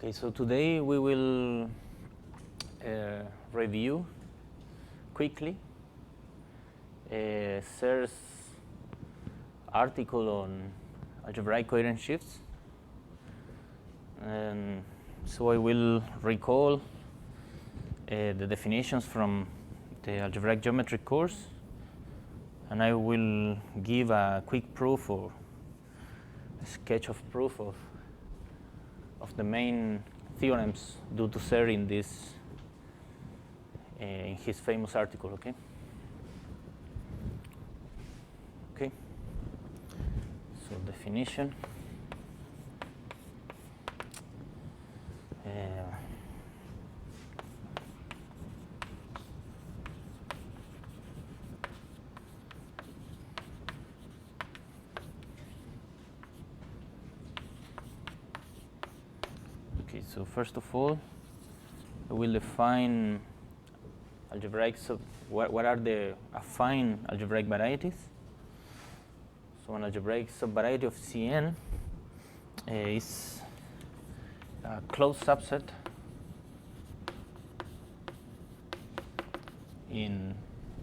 Okay, so today we will review quickly Serre's article on algebraic coherent shifts. And so I will recall the definitions from the algebraic geometry course, and I will give a quick proof or a sketch of proof of the main theorems due to Serre in this in his famous article. Okay. So definition. Okay, so first of all, I will define algebraic what are the affine algebraic varieties. So an algebraic subvariety of Cn is a closed subset in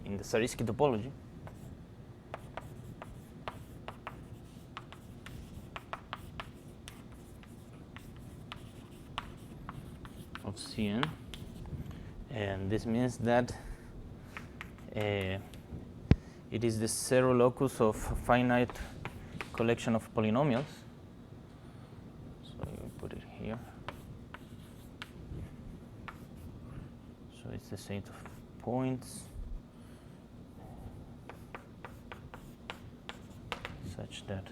the Zariski topology of Cn, and this means that it is the zero locus of a finite collection of polynomials. So I will put it here. So it's the set of points such that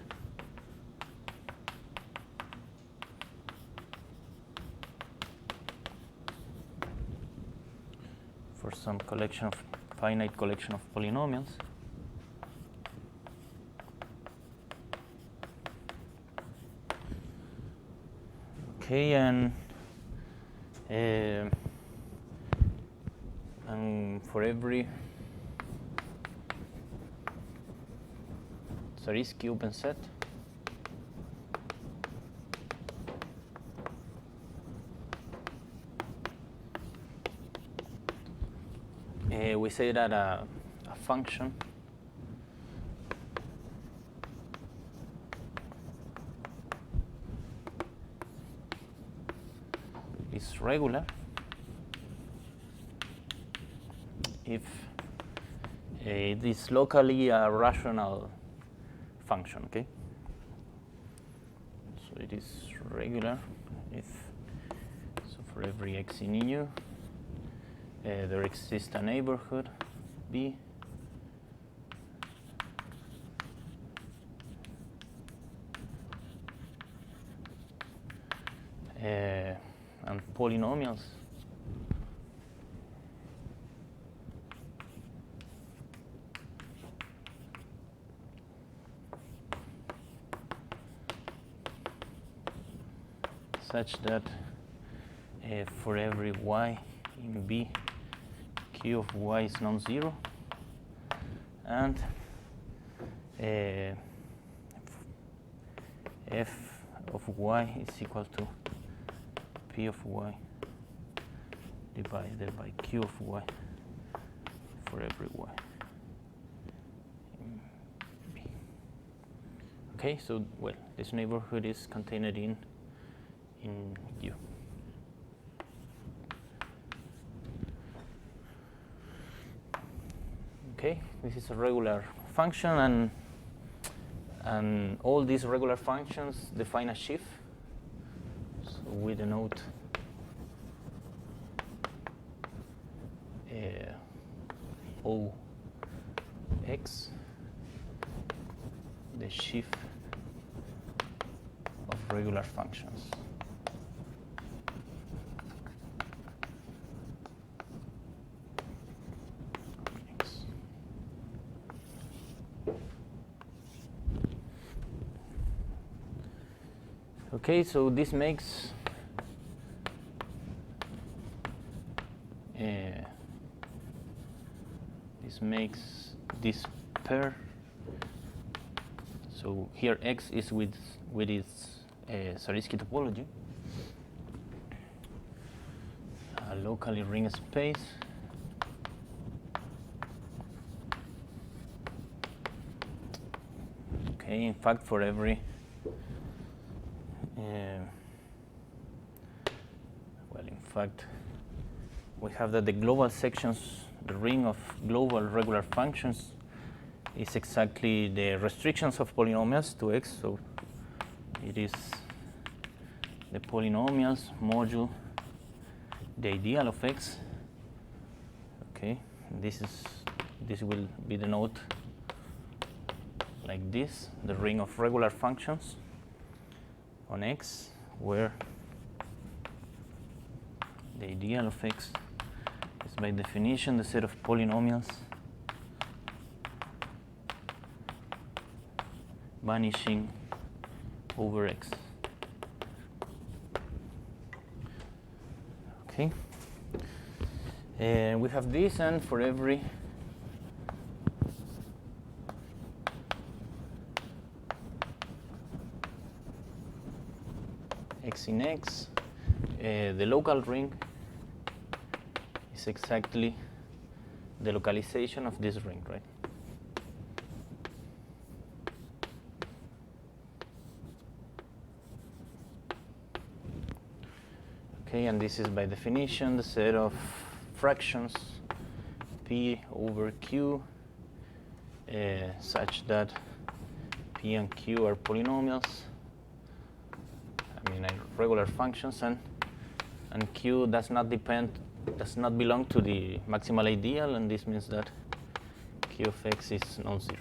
for some collection of finite collection of polynomials, okay, and for every Zariski open set, we say that a function is regular if it is locally a rational function. Okay, so it is regular if, so for every x in EU there exists a neighborhood B and polynomials such that for every y in B, Q of y is non-zero, and f of y is equal to P of y divided by Q of y for every y in B. Okay, so well, this neighborhood is contained in U. Okay, this is a regular function, and all these regular functions define a sheaf. So we denote OX, the sheaf of regular functions. Okay, so this makes this pair. So here X is with its Zariski topology, locally ring space. Okay, in fact, for every we have that the global sections, the ring of global regular functions, is exactly the restrictions of polynomials to x. So it is the polynomials modulo the ideal of x. Okay, this will be the note like this, the ring of regular functions on x, where the ideal of x is by definition the set of polynomials vanishing over x. Okay, we have this, and for every x in x, the local ring is exactly the localization of this ring, right? Okay, and this is by definition the set of fractions p over q such that p and q are polynomials. I mean, regular functions, and q does not belong to the maximal ideal, and this means that q of x is non-zero.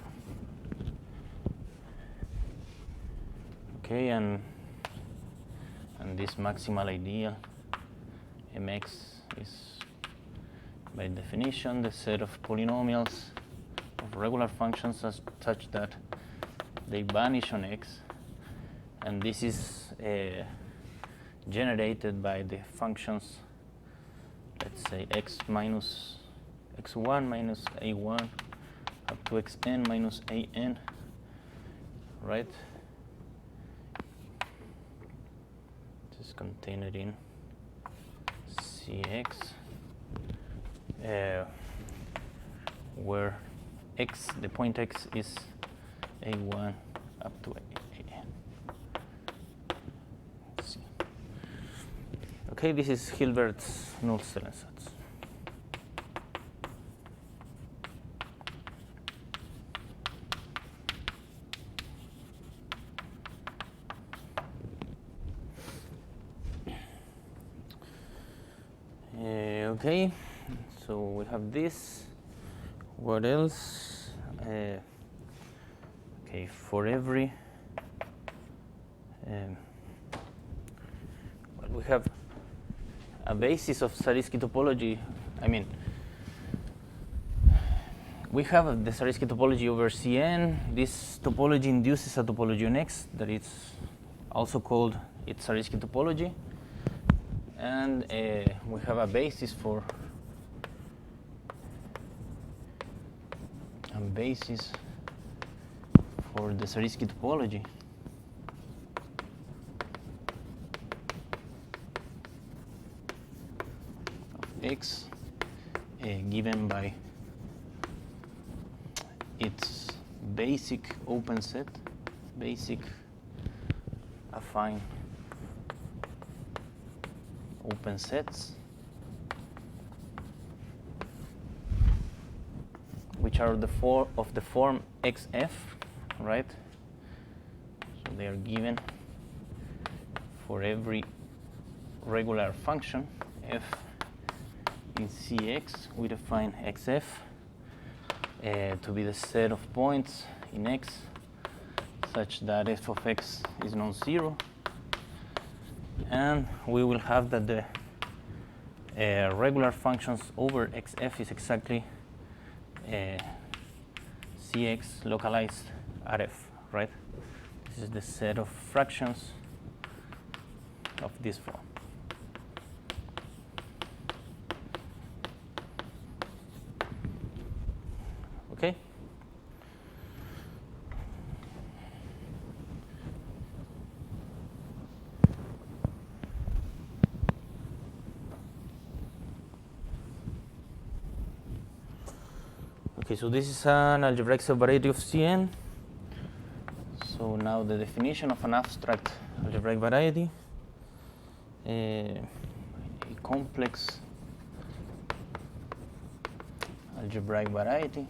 Okay, and this maximal ideal mx is by definition the set of polynomials of regular functions such that they vanish on x, and this is generated by the functions, let's say x minus x1 minus a1 up to xn minus an, right? This is contained in Cx, where x, the point x, is a1 up to an. Let's see. Okay, this is Hilbert's Nullstellensatz. Okay, so we have this. What else? Okay, for every well, we have a basis of Zariski topology. I mean, we have the Zariski topology over Cn. This topology induces a topology on X that is also called its Zariski topology. And we have a basis for the Zariski topology of X given by its basic open set, basic affine open sets, which are of the form xf, right? So they are given for every regular function f in Cx. We define xf to be the set of points in X such that f of x is non-zero. And we will have that the regular functions over xf is exactly Cx localized at f, right? This is the set of fractions of this form. Okay? Okay, so this is an algebraic subvariety of Cn. So now the definition of an abstract algebraic variety. A complex algebraic variety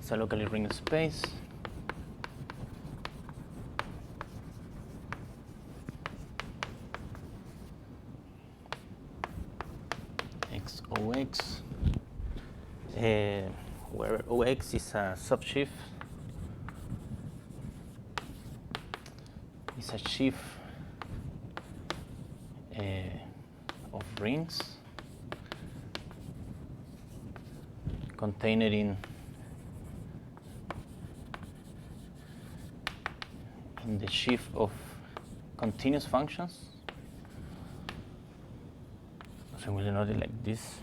is a locally ring space XOX, where OX is a subsheaf, is a sheaf of rings contained in the sheaf of continuous functions. So we'll denote it like this.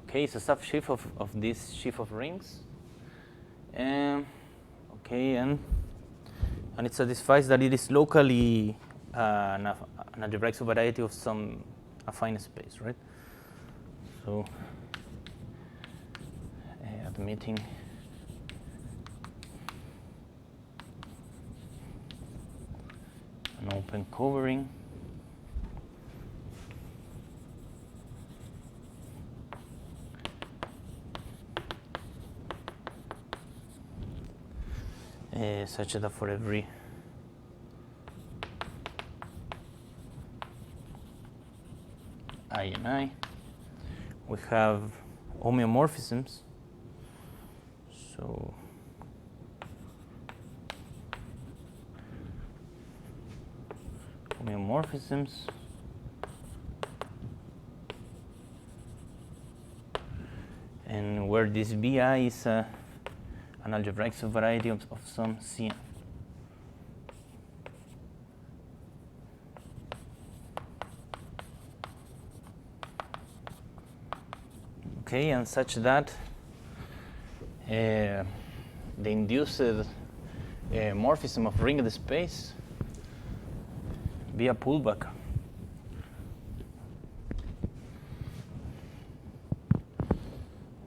Okay, it's a subsheaf of this sheaf of rings. Okay, and it satisfies that it is locally an algebraic subvariety of some affine space, right? So admitting an open covering such that for every I and I, we have homeomorphisms. So homeomorphisms and where this BI is an algebraic subvariety of some Cn. Okay, and such that the induced morphism of ringed space via pullback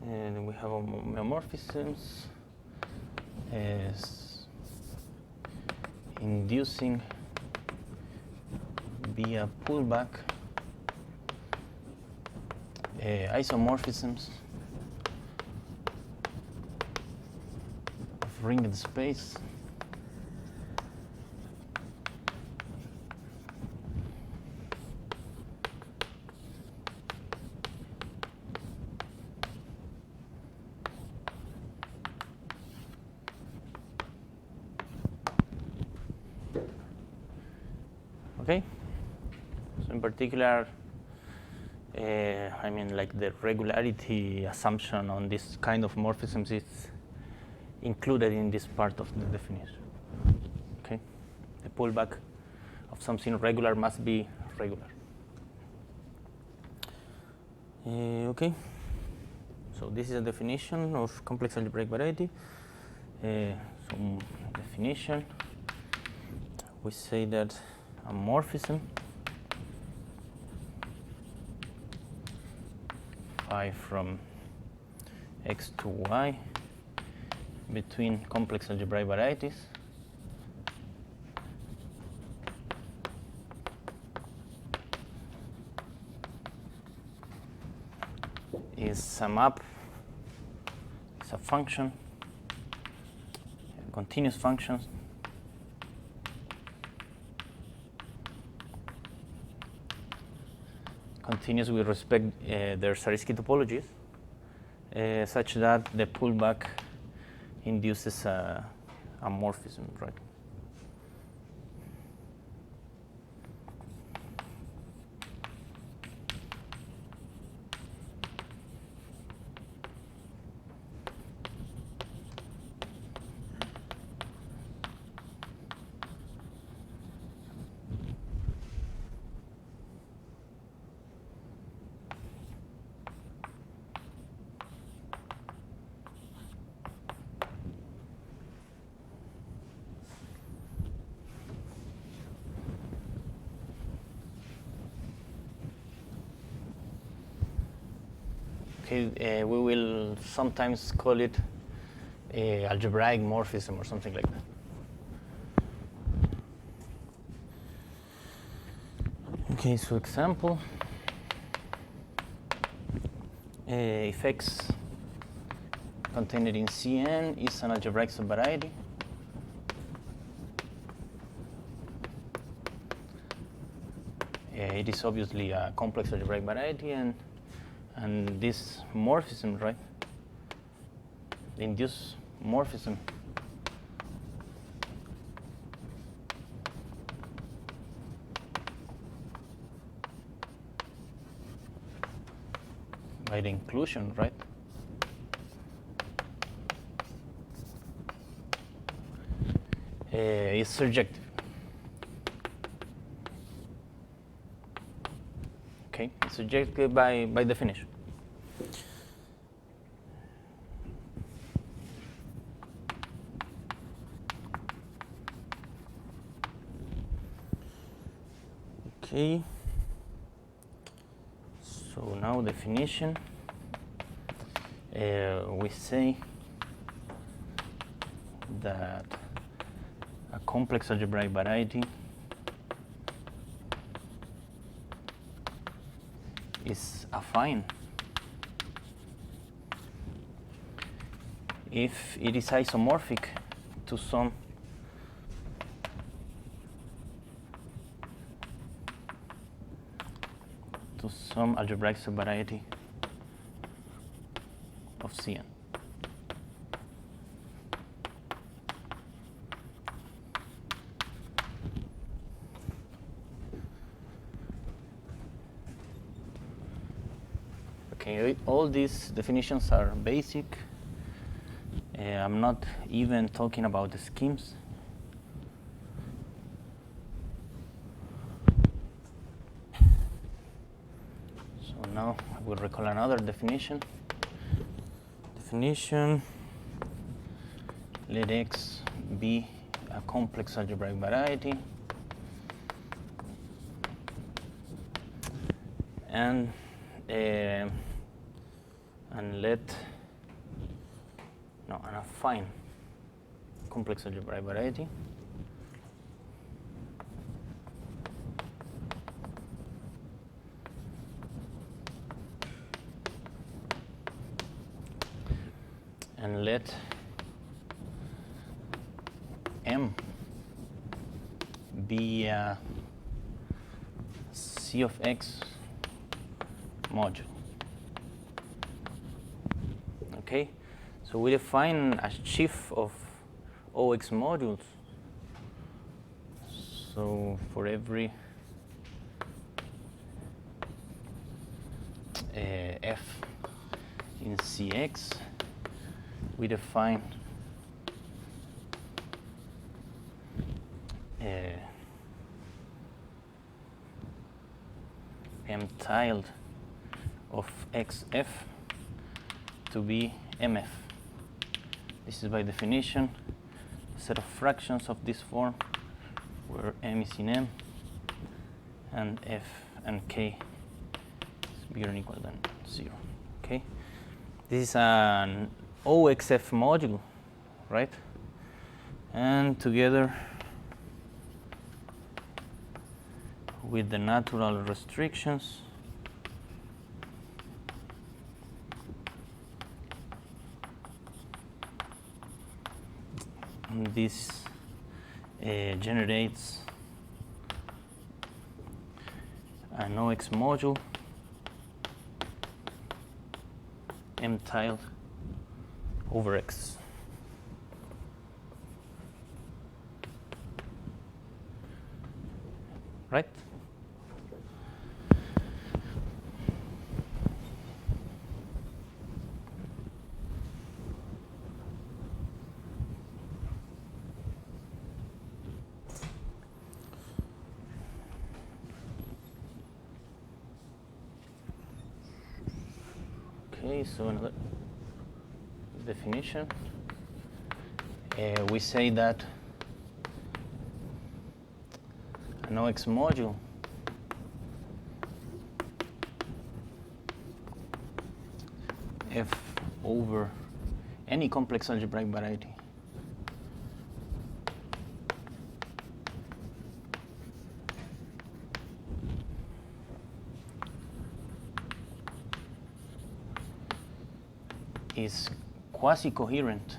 and we have homeomorphisms as inducing via pullback isomorphisms of ringed space okay. So in particular I mean, like the regularity assumption on this kind of morphisms is included in this part of the definition. Okay, the pullback of something regular must be regular. Okay, so this is a definition of complex algebraic variety. Some definition. We say that a morphism phi from X to Y between complex algebraic varieties is a map, it's a function, a continuous function continuous with respect their Zariski topologies, such that the pullback induces a morphism, right? Okay, we will sometimes call it algebraic morphism or something like that. Okay, so example, if X contained in Cn is an algebraic subvariety, it is obviously a complex algebraic variety, and this morphism, right? The induced morphism by the inclusion, right? Is surjective. Okay, it's surjective by definition. Okay, so now definition, we say that a complex algebraic variety is affine if it is isomorphic to some algebraic subvariety of Cn. Okay, all these definitions are basic. I'm not even talking about the schemes. So now I will recall another definition. Let X be a complex algebraic variety, and let an affine complex algebraic variety and let M be a C of X module. Okay, so we define a sheaf of OX modules. So for every F in Cx, we define M tilde of XF to be MF. This is by definition a set of fractions of this form where M is in M and F and K is bigger or equal than 0. Okay, this is an OXF module, right? And together with the natural restrictions, this generates an OX module M tilde over X. Right? Okay, so another definition. We say that an OX module f over any complex algebraic variety. Is quasi-coherent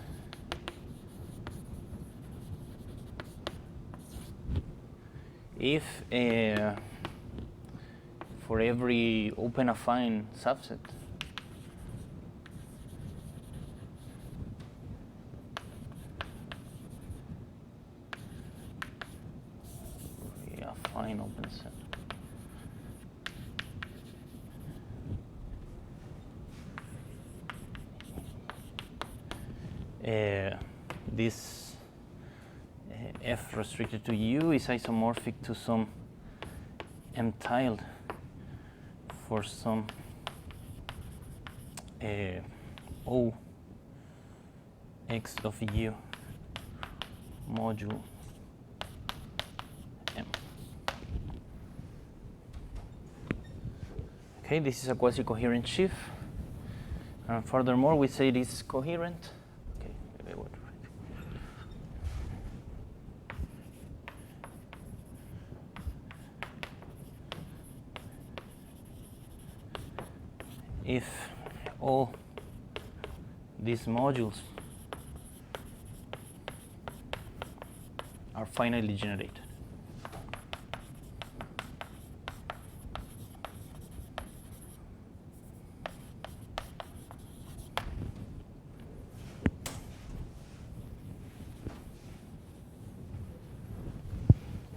if for every open affine subset affine open set this f restricted to U is isomorphic to some m tilde for some O x of U modulo M. Okay, this is a quasi-coherent sheaf. And furthermore, we say it is coherent. Okay, maybe I would write. If all these modules are finitely generated.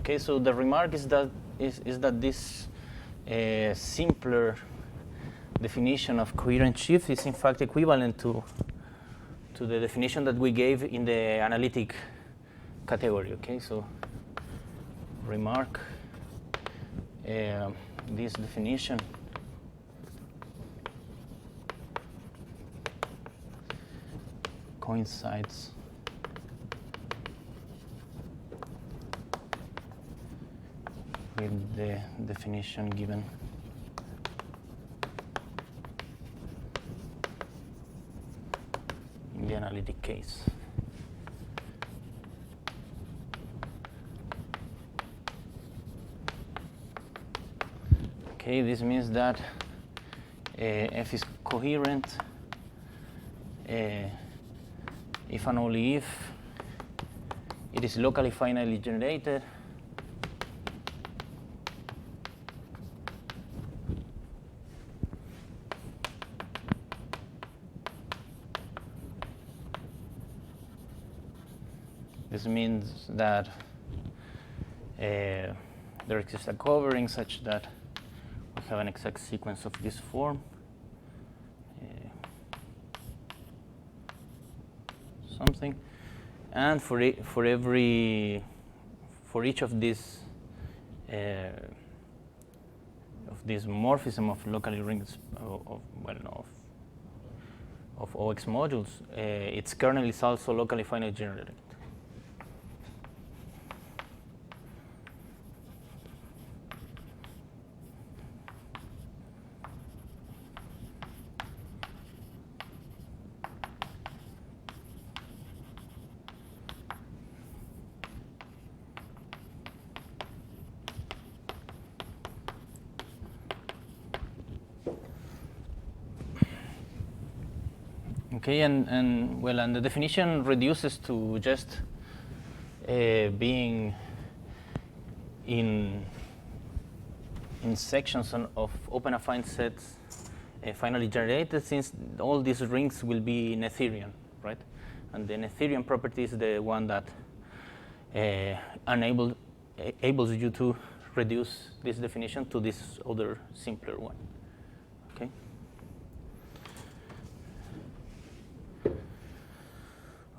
Okay, so the remark is that this simpler definition of coherent sheaf is in fact equivalent to the definition that we gave in the analytic category. Okay, so remark this definition coincides with the definition given in the analytic case. Okay, this means that f is coherent if and only if it is locally finitely generated This means that there exists a covering such that we have an exact sequence of this form. Something, and for each of these morphism of locally rings of OX modules, its kernel is also locally finitely generated. Okay, and the definition reduces to just being in sections of open affine sets finally generated, since all these rings will be Noetherian, right? And the Noetherian property is the one that enables you to reduce this definition to this other simpler one. Okay.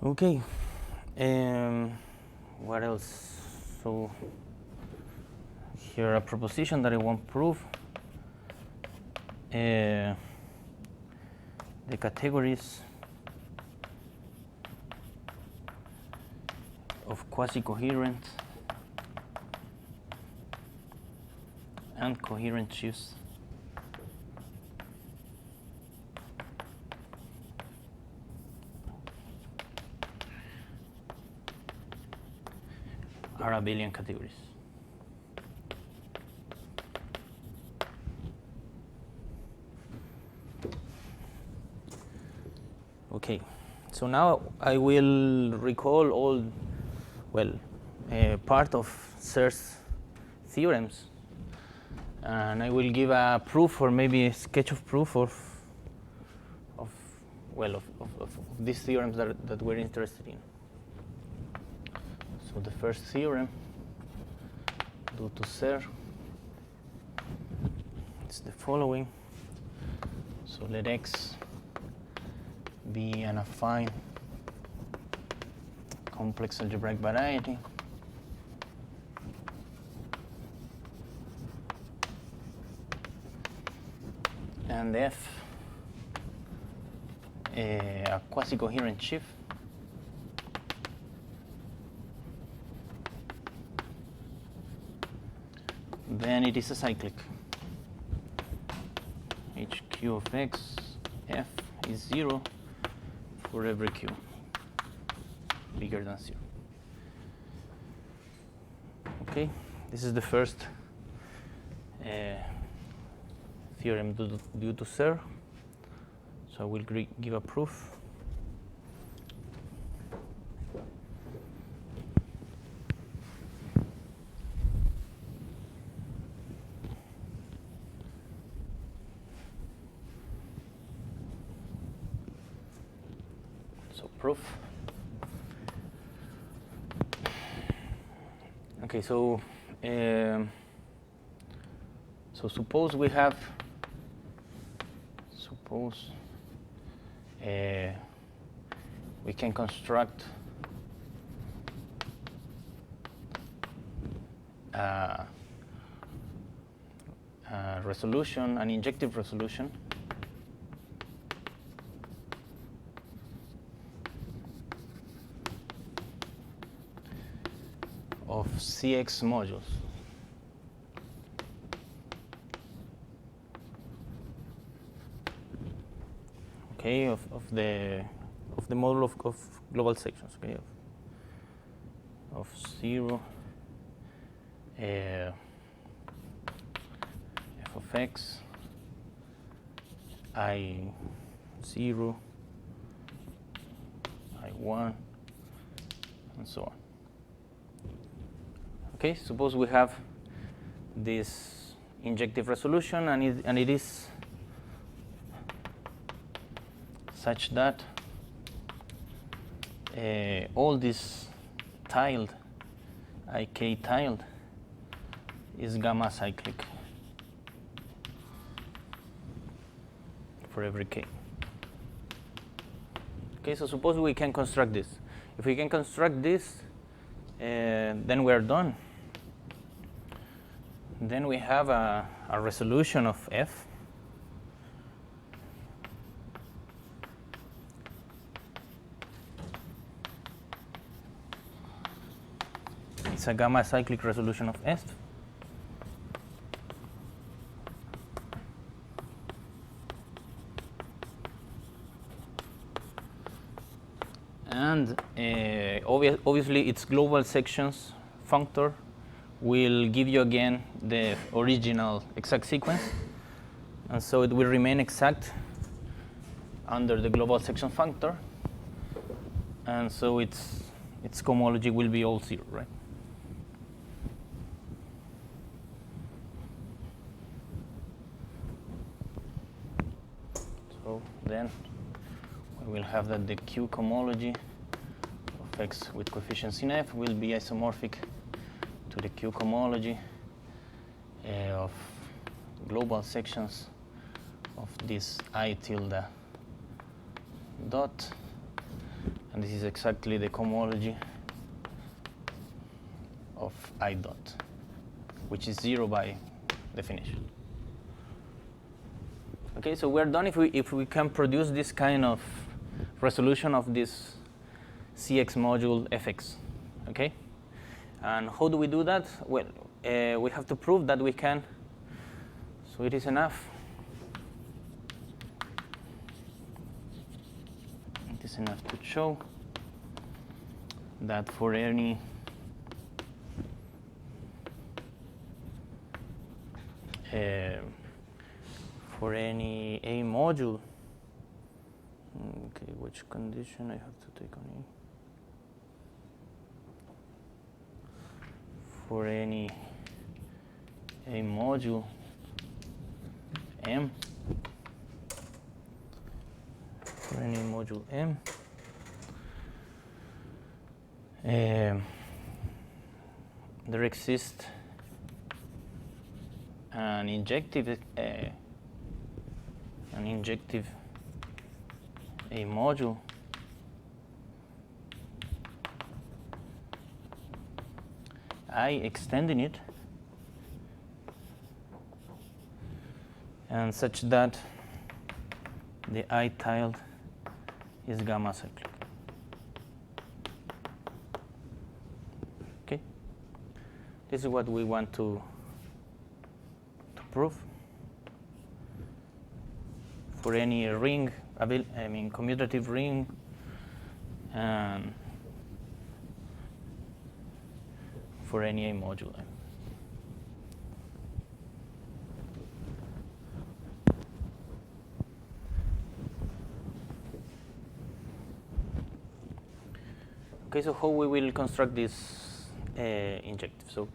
Okay, what else? So here a proposition that I won't prove. The categories of quasi-coherent and coherent sheaves are abelian categories. Okay, so now I will recall all, part of Serre's theorems, and I will give a proof or maybe a sketch of proof of these theorems that we're interested in. So the first theorem due to Serre is the following. So let X be an affine complex algebraic variety and F a quasi-coherent sheaf then it is a cyclic. HQ of X F is 0 for every Q bigger than 0. Okay, this is the first theorem due to Serre. So I will give a proof. So proof. Okay, so suppose we have we can construct a resolution, an injective resolution of CX modules. Okay, of the model of global sections. Okay, of 0 f of x I0 I1 and so on. Okay, suppose we have this injective resolution and it is such that all this tiled, IK tiled, is gamma cyclic for every K. Okay, so suppose we can construct this. If we can construct this, then we are done. Then we have a resolution of F it's a gamma cyclic resolution of F. And obviously its global sections functor will give you again the original exact sequence, and so it will remain exact under the global section functor, and so its cohomology will be all 0, right? So then we will have that the Q cohomology of X with coefficients in F will be isomorphic to the Q cohomology of global sections of this I tilde dot, and this is exactly the cohomology of I dot, which is 0 by definition. Okay, so we're done if we can produce this kind of resolution of this CX module Fx. Okay, and how do we do that? Well, we have to prove that we can. So it is enough. It is enough to show that for any for any A module. Okay, which condition I have to take on A? For any A module M, for any module M, there exists an injective A module I extending it, and such that the I tilde is gamma cyclic. Okay, this is what we want to prove for any ring, commutative ring, and for any A module. Okay, so how we will construct this injective? So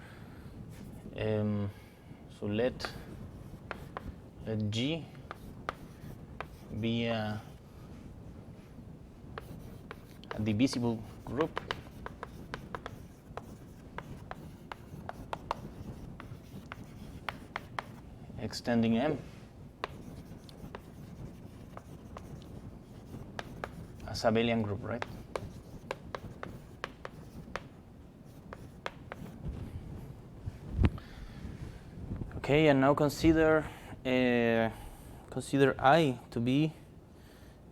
let G be a divisible group extending M as abelian group, right? Okay, and now consider I to be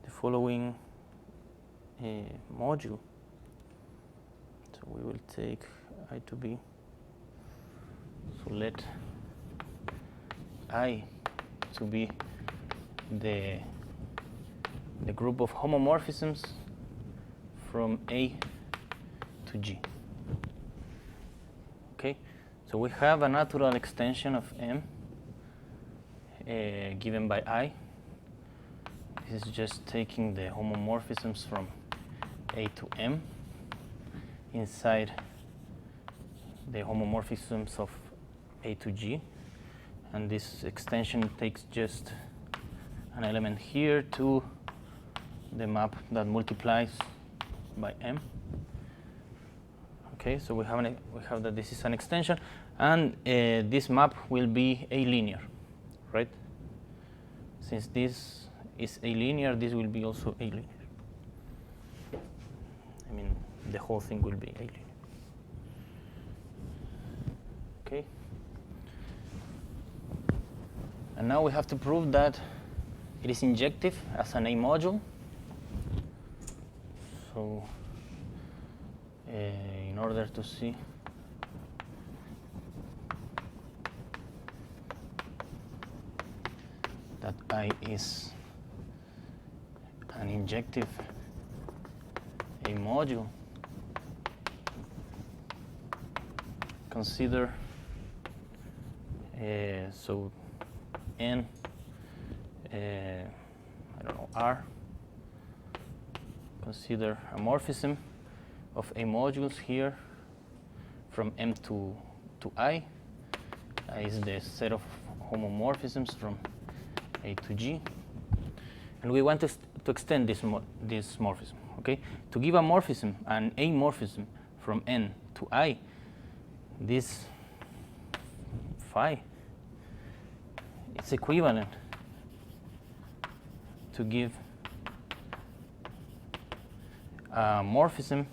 the following module. So we will take I to be. So let I to be the group of homomorphisms from A to G. Okay, so we have a natural extension of M given by I. This is just taking the homomorphisms from A to M inside the homomorphisms of A to G, and this extension takes just an element here to the map that multiplies by M. Okay, so we have that this is an extension, and this map will be alinear, right? Since this is alinear, this will be also alinear. I mean, the whole thing will be alinear. Okay. And now we have to prove that it is injective as an A module. So in order to see that I is an injective A module, consider so N I don't know, R, consider a morphism of A modules here from M to I. I is the set of homomorphisms from A to G, and we want to extend this morphism. Okay, to give a morphism, an A morphism from N to I, this phi is equivalent to give a morphism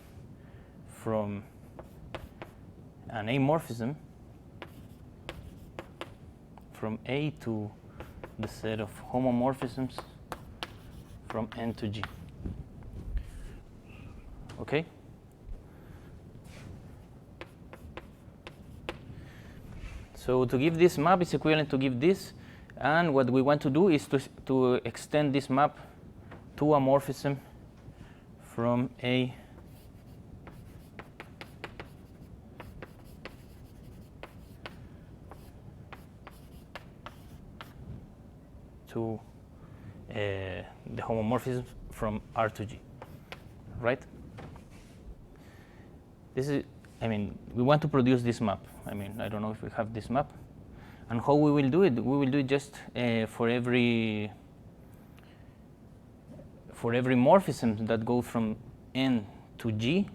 from an A morphism from A to the set of homomorphisms from N to G. Okay? So to give this map is equivalent to give this, and what we want to do is to extend this map to a morphism from A to the homomorphism from R to G, right? This is, we want to produce this map. I don't know if we have this map. And how we will do it? We will do it just for every morphism that goes from N to G.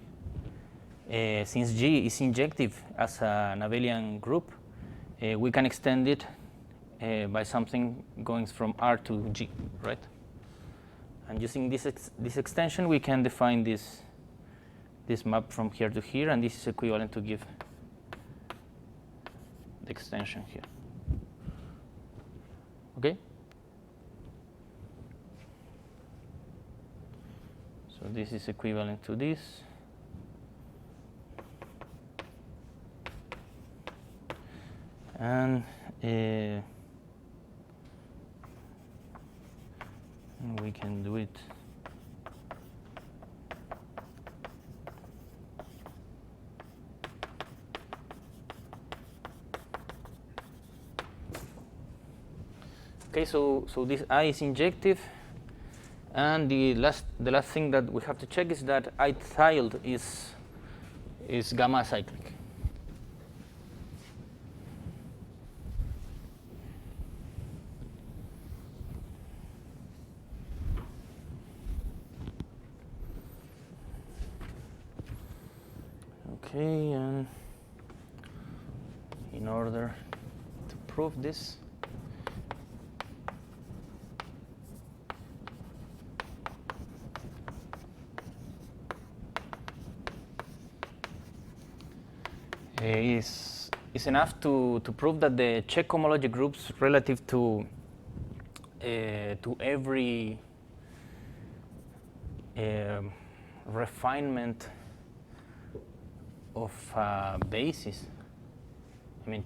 Since G is injective as an abelian group, we can extend it by something going from R to G, right? And using this extension, we can define this map from here to here, and this is equivalent to give the extension here. Okay? So this is equivalent to this. And we can do it okay, so this I is injective, and the last thing that we have to check is that I tilde is gamma acyclic. Okay, and in order to prove this, is enough to prove that the Čech homology groups relative to every refinement of basis,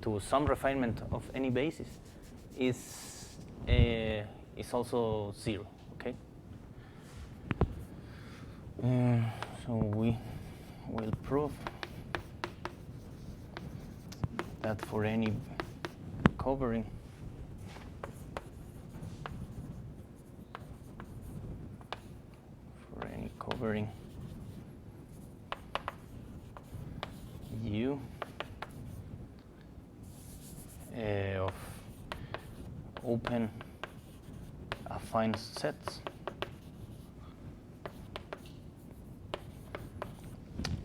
to some refinement of any basis, is also zero. Okay. So we will prove that for any covering U of open affine sets,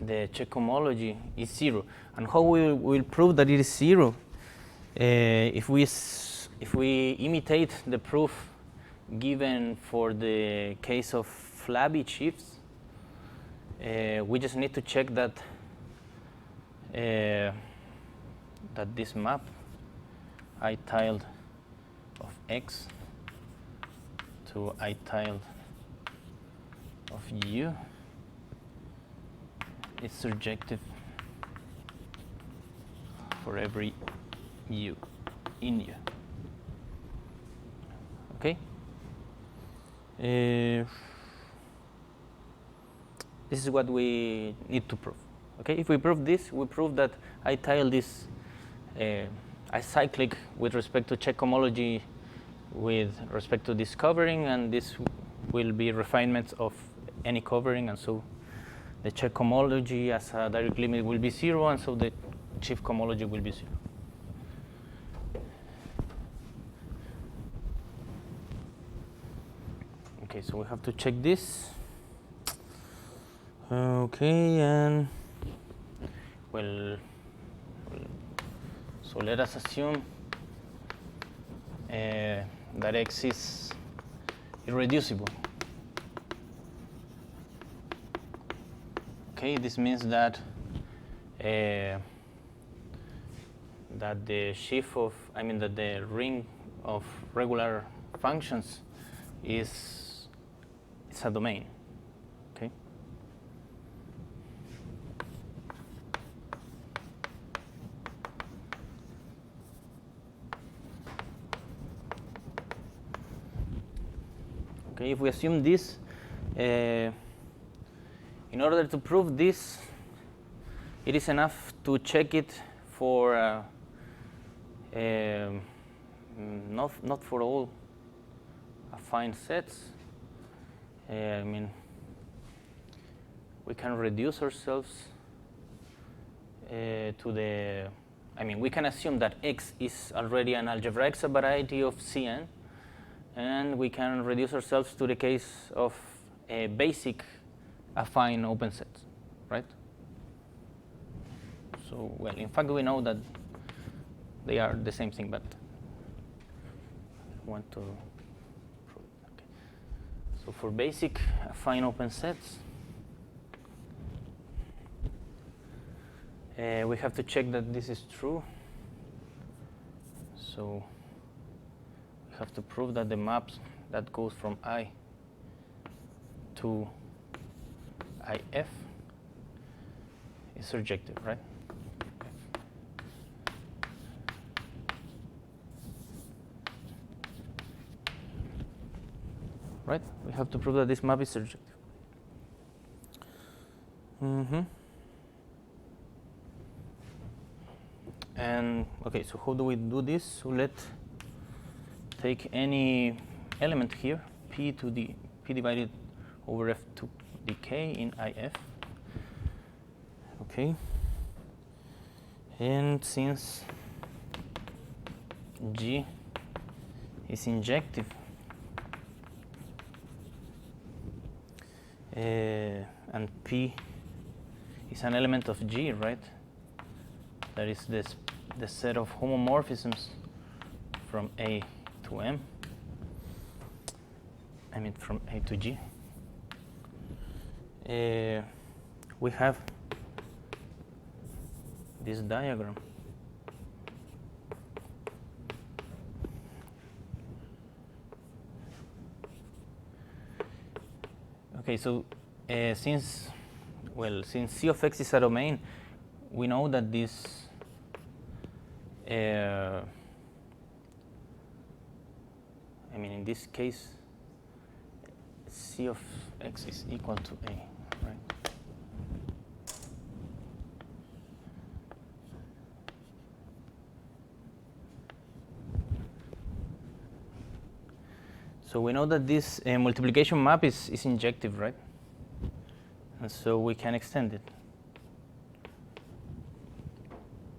the Čech homology is zero. And how we will prove that it is zero? If we imitate the proof given for the case of flabby sheaves, we just need to check that this map I tilde of X to I tilde of U is surjective for every U in U. Okay? This is what we need to prove. Okay? If we prove this, we prove that I tilde is acyclic with respect to Čech homology with respect to this covering, and this will be refinements of any covering, and so the Čech homology as a direct limit will be zero, and so the Schiff homology will be zero. Okay, so we have to check this. Okay, and so let us assume that X is irreducible. Okay, this means that the sheaf of, that the ring of regular functions is a domain. Okay. Okay, if we assume this, in order to prove this, it is enough to check it for not for all affine sets. I mean, we can reduce ourselves to the, I mean, we can assume that X is already an algebraic subvariety of Cn, and we can reduce ourselves to the case of a basic affine open sets, right? So, well, in fact, we know that they are the same thing, but I want to prove it. Okay. So for basic affine open sets, we have to check that this is true. So we have to prove that the maps that goes from I to IF is surjective, right? Right? We have to prove that this map is surjective. And okay, so how do we do this? So let's take any element here, p divided over f to the k in IF. Okay. And since G is injective, and P is an element of G, right? That is the set of homomorphisms from A to M. I mean from A to G. We have this diagram. Okay, so since C of x is a domain, we know that this I mean, in this case, C of x is equal to A, right? So we know that this multiplication map is injective, right? And so we can extend it,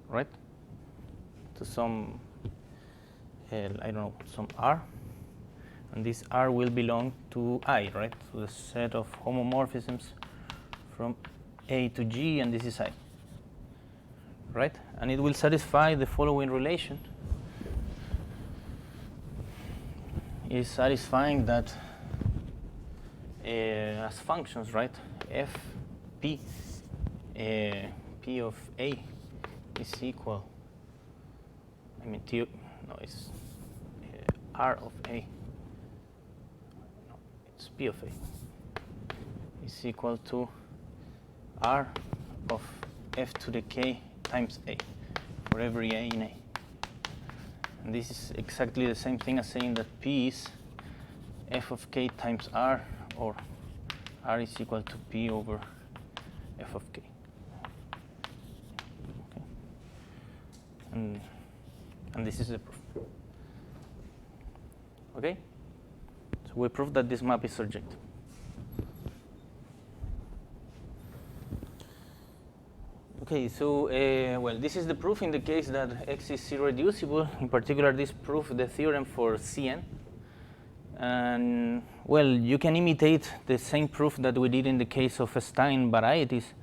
right? To some, I don't know, some R. And this R will belong to I, right? So the set of homomorphisms from A to G, and this is I, right? And it will satisfy the following relation. Is satisfying that as functions, right? F P P of A is equal. I mean, it's R of A. No, it's P of A is equal to R of F to the K times A for every A in A. And this is exactly the same thing as saying that P is F of K times R, or R is equal to P over F of K. Okay. And this is the proof. Okay? So we proved that this map is surjective. Okay, so well, this is the proof in the case that X is irreducible. In particular, this proof the theorem for Cn. And well, you can imitate the same proof that we did in the case of Stein varieties,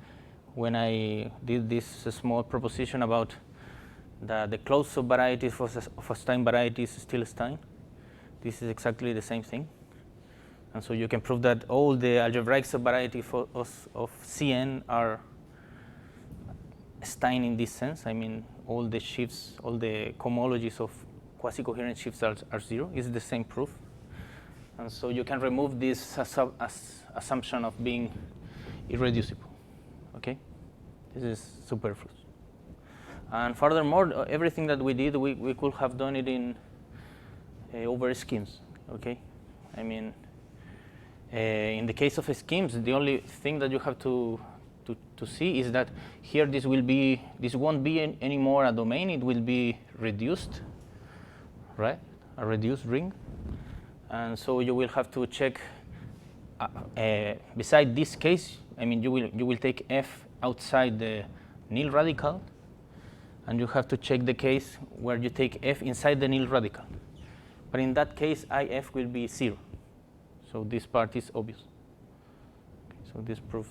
when I did this small proposition about the closed subvarieties of a Stein variety is still Stein. This is exactly the same thing. And so you can prove that all the algebraic subvarieties of Cn are Stein in this sense. I mean, all the shifts, all the cohomologies of quasi-coherent shifts are zero. It's the same proof. And so you can remove this assumption of being irreducible. Okay? This is superfluous. And furthermore, everything that we did, we could have done it in over schemes. Okay? I mean, in the case of schemes, the only thing that you have to see is that here this won't be anymore a domain. It will be reduced, right? A reduced ring. And so you will have to check, beside this case, I mean, you will take f outside the nil radical, and you have to check the case where you take f inside the nil radical. But in that case, if will be 0. So this part is obvious. Okay, so this proves,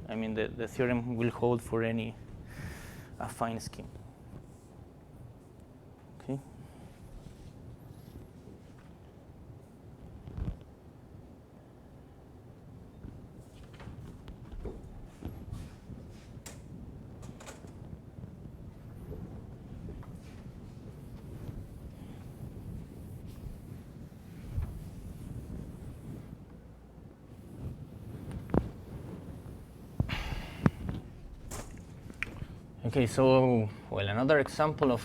I mean, the theorem will hold for any affine scheme. Okay. Okay, so, well, another example of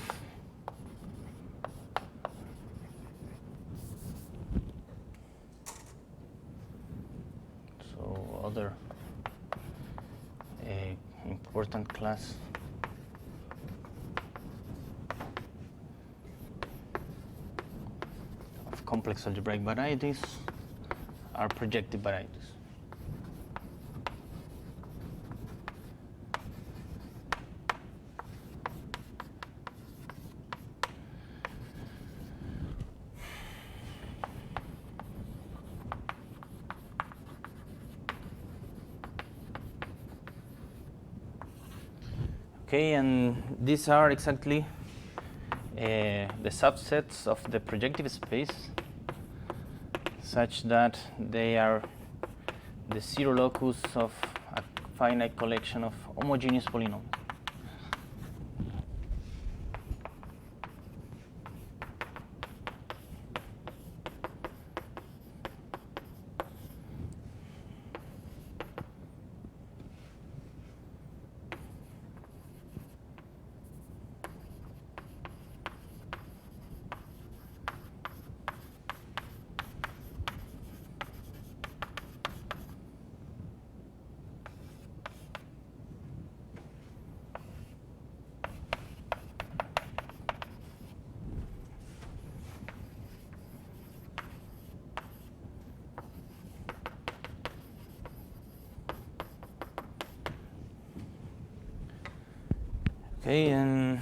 other important class of complex algebraic varieties are projective varieties. Okay, and these are exactly the subsets of the projective space such that they are the zero locus of a finite collection of homogeneous polynomials. Okay, and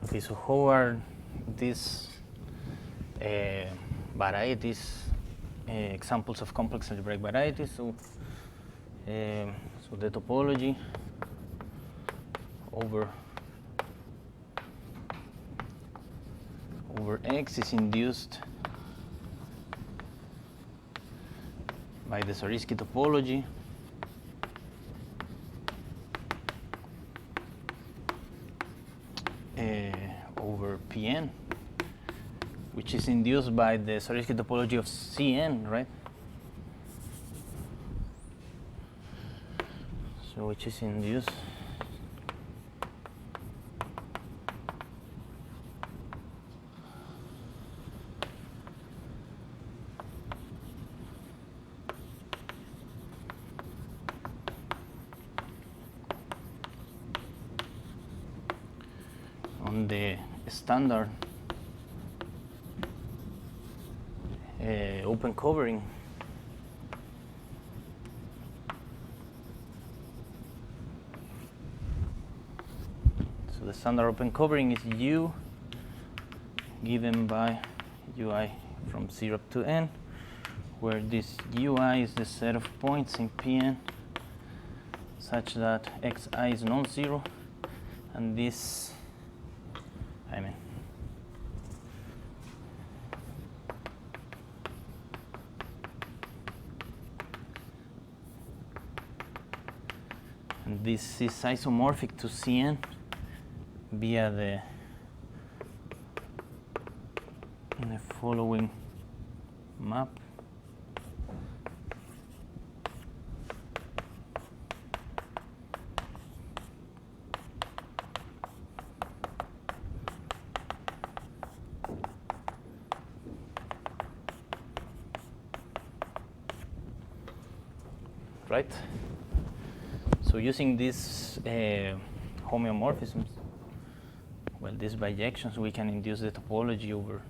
okay, so how are these varieties, examples of complex algebraic varieties? So, so the topology over X is induced by the Zariski topology over Pn, which is induced by the Zariski topology of Cn, right? So which is induced on the standard open covering so the standard open covering is U given by Ui from 0 up to n, where this Ui is the set of points in Pn such that Xi is non-zero, and this, I mean, and this is isomorphic to Cn via the following map. Right? So using these homeomorphisms, well, these bijections, we can induce the topology over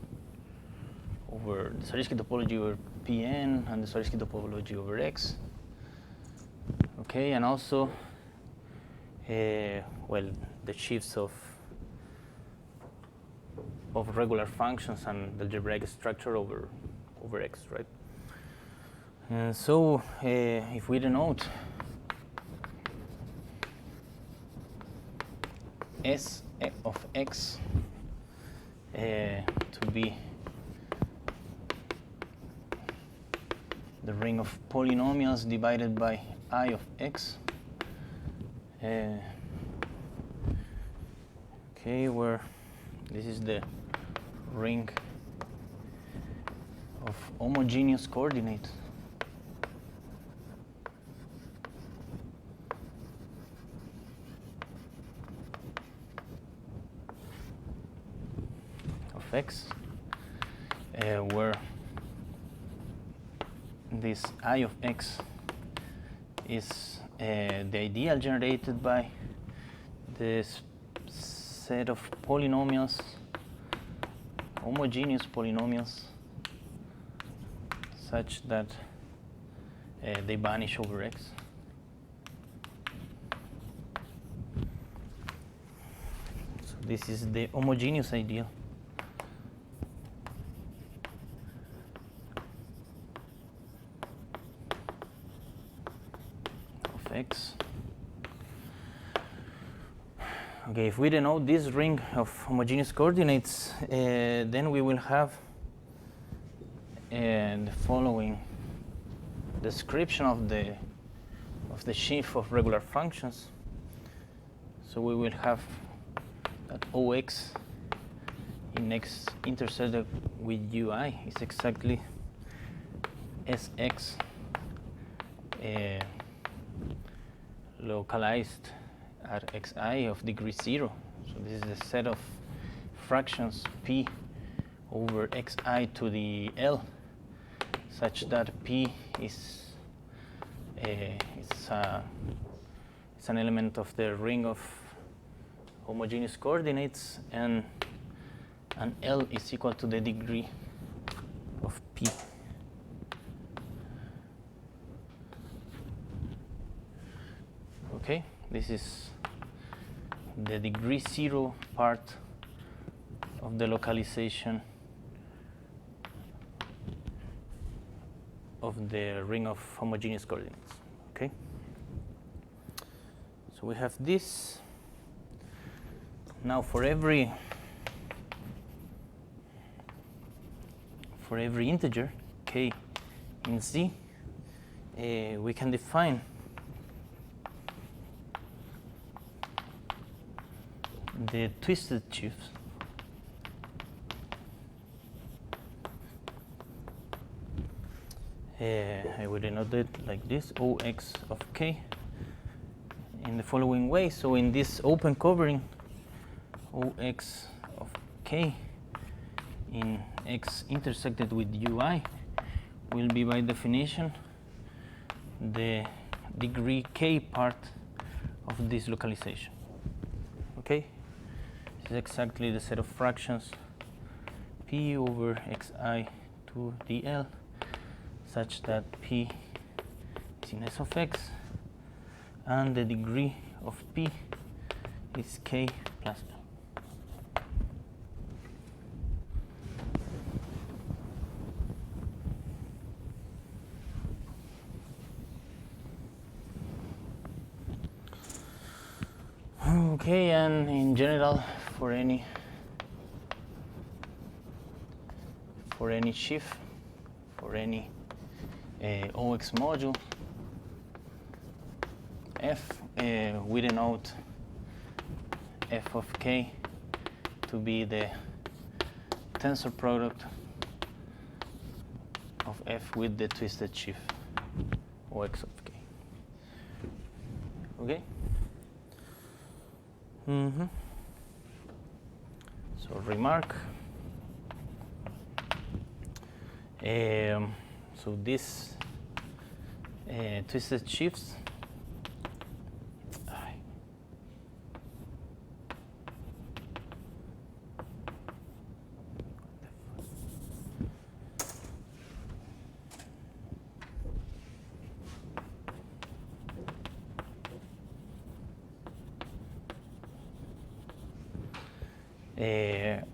over the Zariski topology over Pn and the Zariski topology over X. Okay, and also, well, the shifts of regular functions and the algebraic structure over X, right? And so, if we denote S of X to be the ring of polynomials divided by I of X, okay, where this is the ring of homogeneous coordinates. Of X, where this I of X is the ideal generated by this set of polynomials, homogeneous polynomials, such that they vanish over X. So this is the homogeneous ideal. Of X. Okay, if we denote this ring of homogeneous coordinates, then we will have the following description of the sheaf of regular functions. So we will have that OX in X intersected with UI is exactly SX localized at xi of degree 0. So this is the set of fractions p over xi to the L, such that p is it's an element of the ring of homogeneous coordinates, and L is equal to the degree of p. Okay, this is the degree 0 part of the localization of the ring of homogeneous coordinates. Okay, so we have this. Now for every integer k in Z, we can define the twisted sheaves. I will denote it like this: OX of k in the following way. So in this open covering, OX of k in X intersected with UI will be by definition the degree k part of this localization. Okay, this is exactly the set of fractions p over xi to the L, such that p is in S of X and the degree of p is k plus L. Okay, and in general, for any sheaf, for any OX module F, we denote F of k to be the tensor product of F with the twisted sheaf OX of k. Okay. So remark. So this twisted sheaves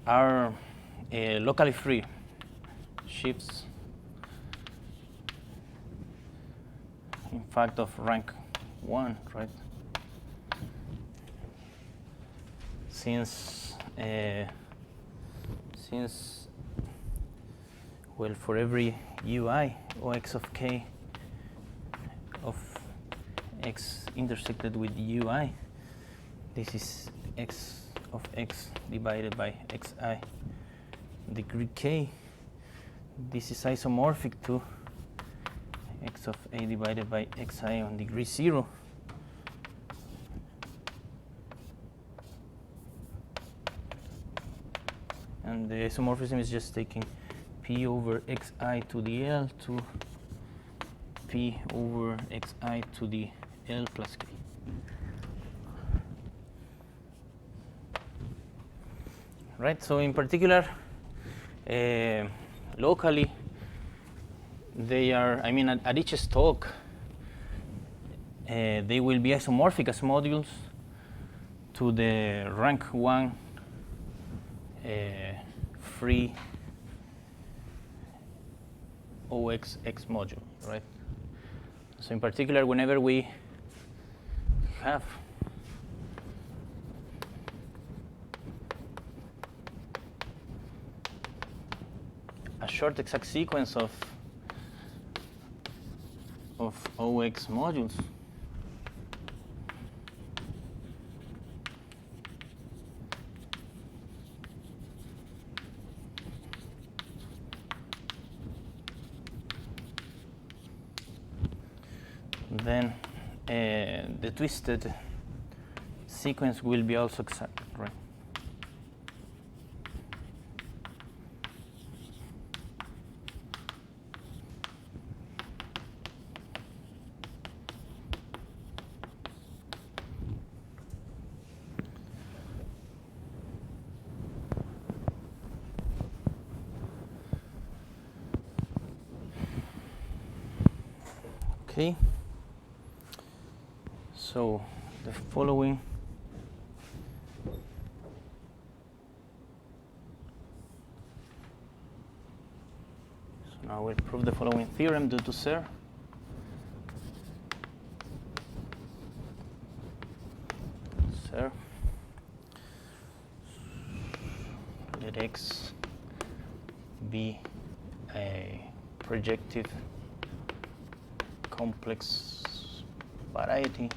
are locally free shifts, in fact, of rank 1, right? Since well, for every ui Ox of k of x intersected with ui, this is x of x divided by xi degree k. This is isomorphic to x of a divided by xi on degree 0. And the isomorphism is just taking p over xi to the L to p over xi to the L plus k. Right, so in particular, locally, they are, I mean, at each stalk, they will be isomorphic as modules to the rank 1 free OXX module, right? So in particular, whenever we have a short exact sequence of OX modules, then the twisted sequence will be also exact, right? Okay. So the following now we'll prove the following theorem due to Serre. Let X be a projective complex variety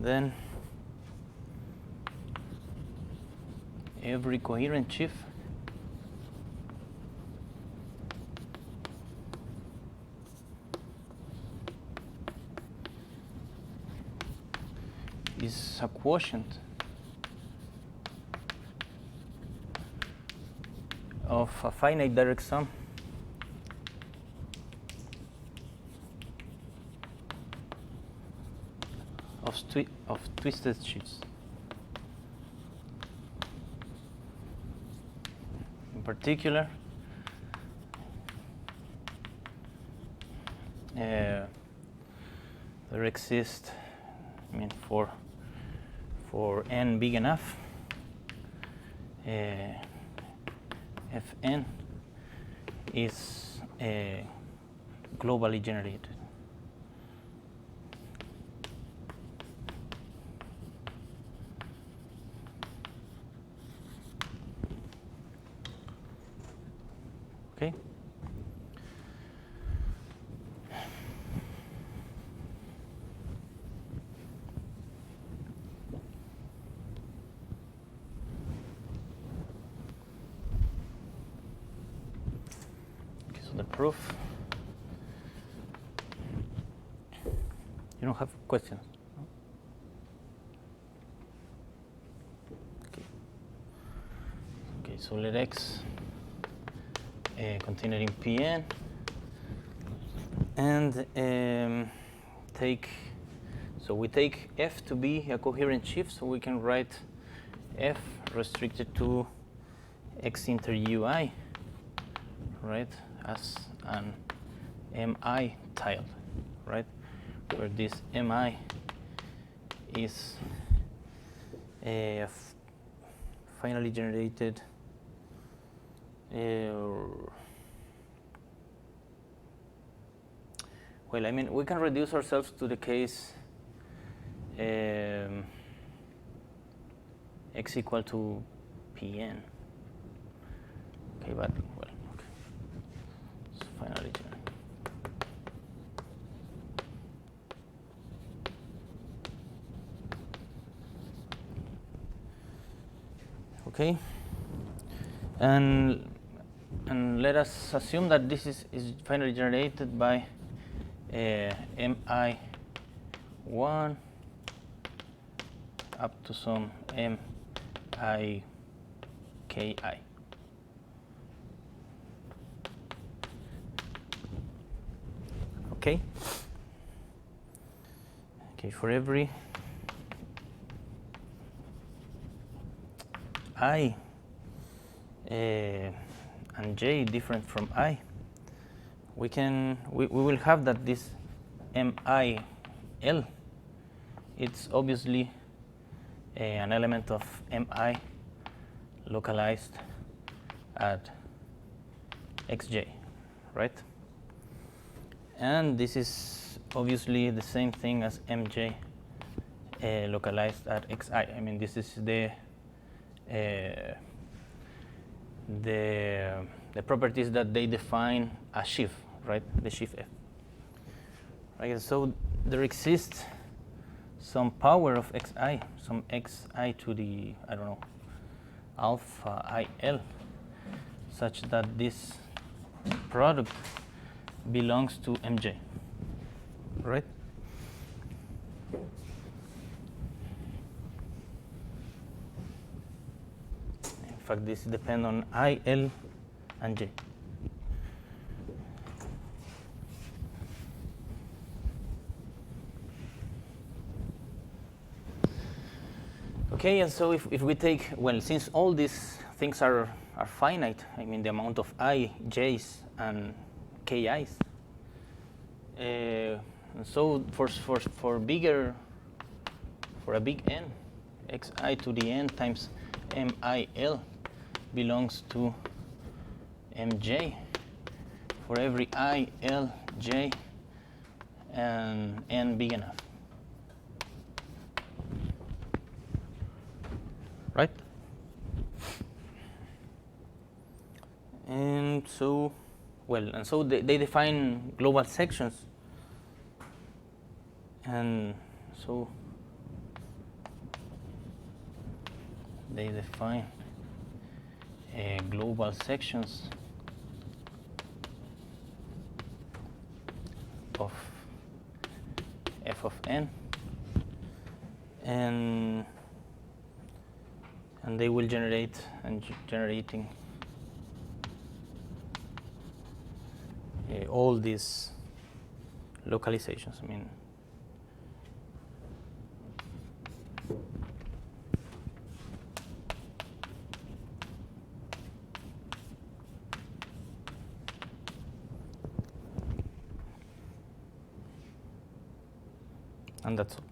then every coherent sheaf is a quotient of a finite direct sum of twisted sheaves. In particular, there exists, I mean, for n big enough, Fn is globally generated. Okay. So the proof. You don't have questions? No? Okay. Okay. So let X container in Pn and we take F to be a coherent sheaf, so we can write F restricted to x inter ui, right, as an mi tile, right, where this mi is finally generated well, I mean, we can reduce ourselves to the case x equal to Pn. Okay, but, well, okay. So finally, okay, and let us assume that this is finally generated by mi1 up to some mi ki. Okay. Okay, for every I and j different from I, we will have that this MIL, it's obviously an element of MI localized at xj, right? And this is obviously the same thing as MJ localized at xi. I mean, this is the properties that they define a sheaf, right? The sheaf F. Right. So there exists some power of xi, some xi to the, I don't know, alpha il, such that this product belongs to MJ, right? In fact, this depends on I, L, and J. Okay, and so if we take, well, since all these things are finite, I mean the amount of I, J's, and KI's, so for a big n, xi to the n times MIL belongs to MJ for every I, L, J, and n big enough. Right? And so, well, and so they define global sections. And so they define global sections of f of n, and they will generate generating all these localizations. I mean, and that's all.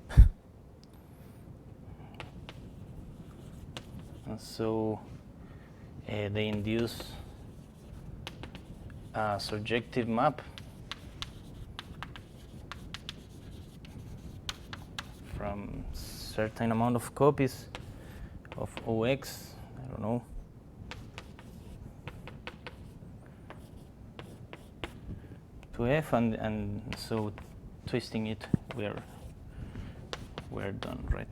And so they induce a surjective map from certain amount of copies of OX, I don't know, to F, and so twisting it, we're done, right?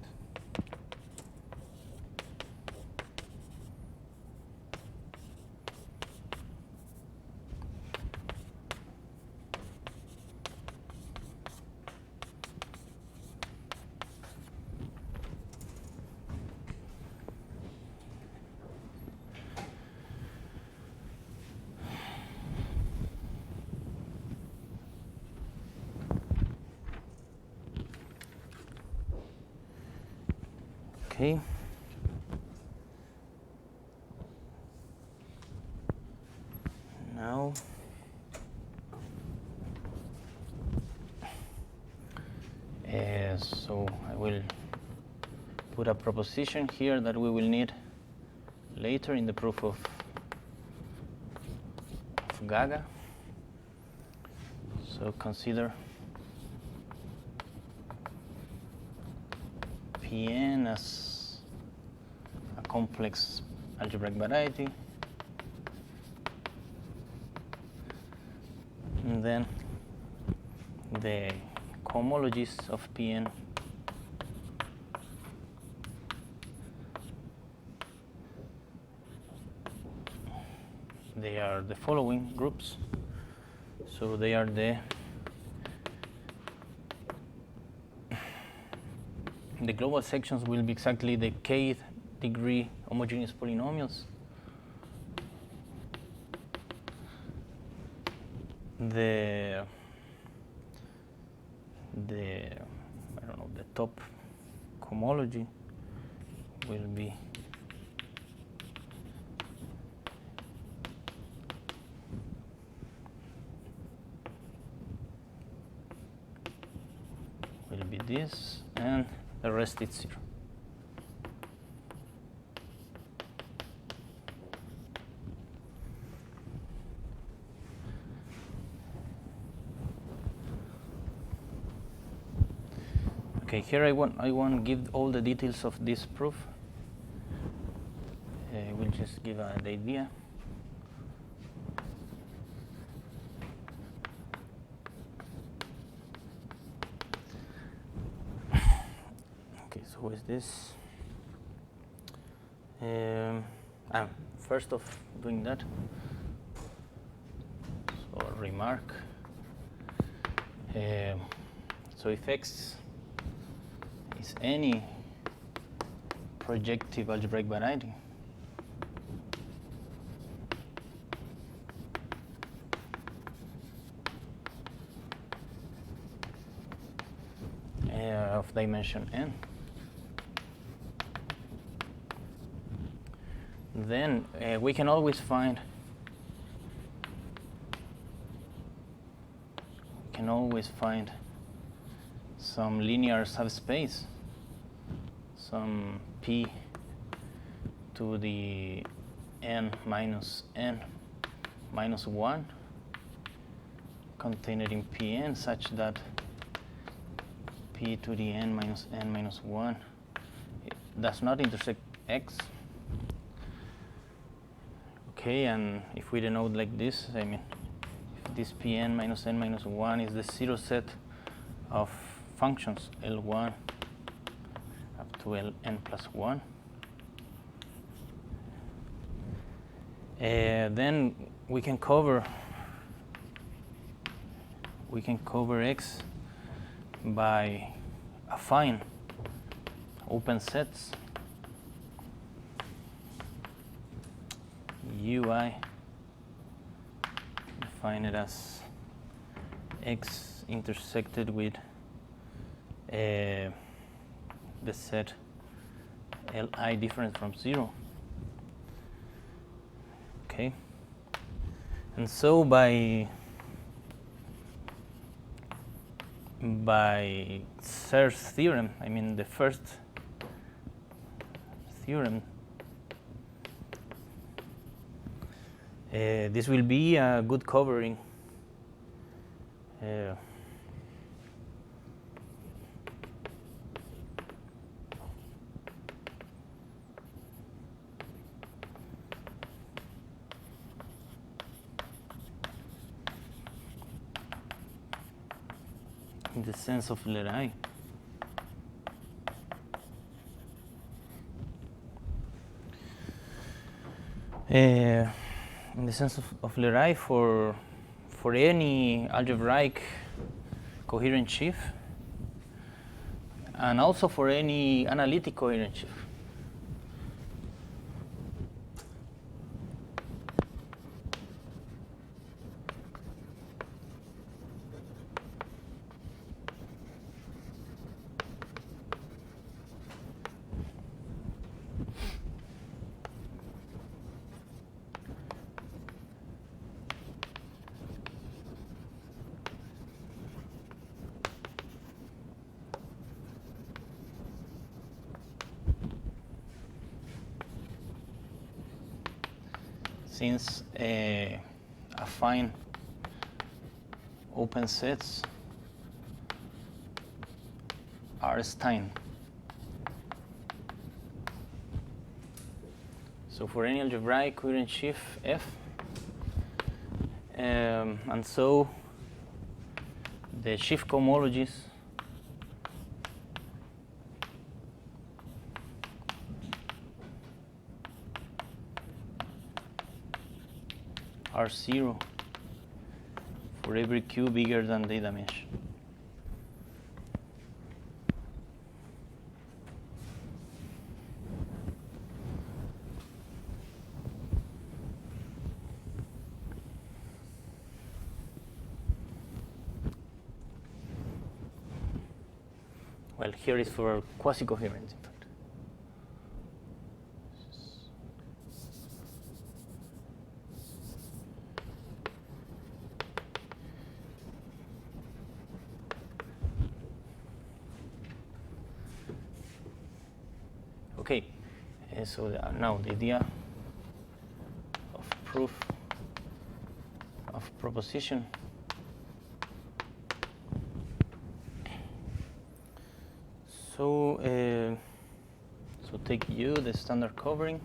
Okay. Now so I will put a proposition here that we will need later in the proof of Gaga. So consider Pn as a complex algebraic variety, and then the cohomologies of Pn they are the following groups. So they are the global sections will be exactly the kth degree homogeneous polynomials. The I don't know, the top cohomology will be this, and the rest is 0. Okay, here I won't give all the details of this proof. We'll just give the idea. So is this first of doing that, so a remark, so if X is any projective algebraic variety, of dimension n, then we can always find some linear subspace, some p to the n minus 1 contained in Pn such that p to the n minus 1 does not intersect X. Okay, and if we denote like this, I mean, if this Pn minus n minus 1 is the zero set of functions L1 up to Ln plus 1, then we can cover X by affine open sets UI, define it as X intersected with the set Li different from 0. Okay, and so by Serre's theorem, I mean the first theorem, this will be a good covering in the sense of Leray. In the sense of Leray for any algebraic coherent sheaf, and also for any analytic coherent sheaf. since affine open sets are Stein. So for any algebraic coherent sheaf F, and so the sheaf cohomologies are 0 for every Q bigger than data mesh. Well, here is for quasi-coherence, in fact. Okay, so now the idea of proof of proposition. So, so take U, the standard covering.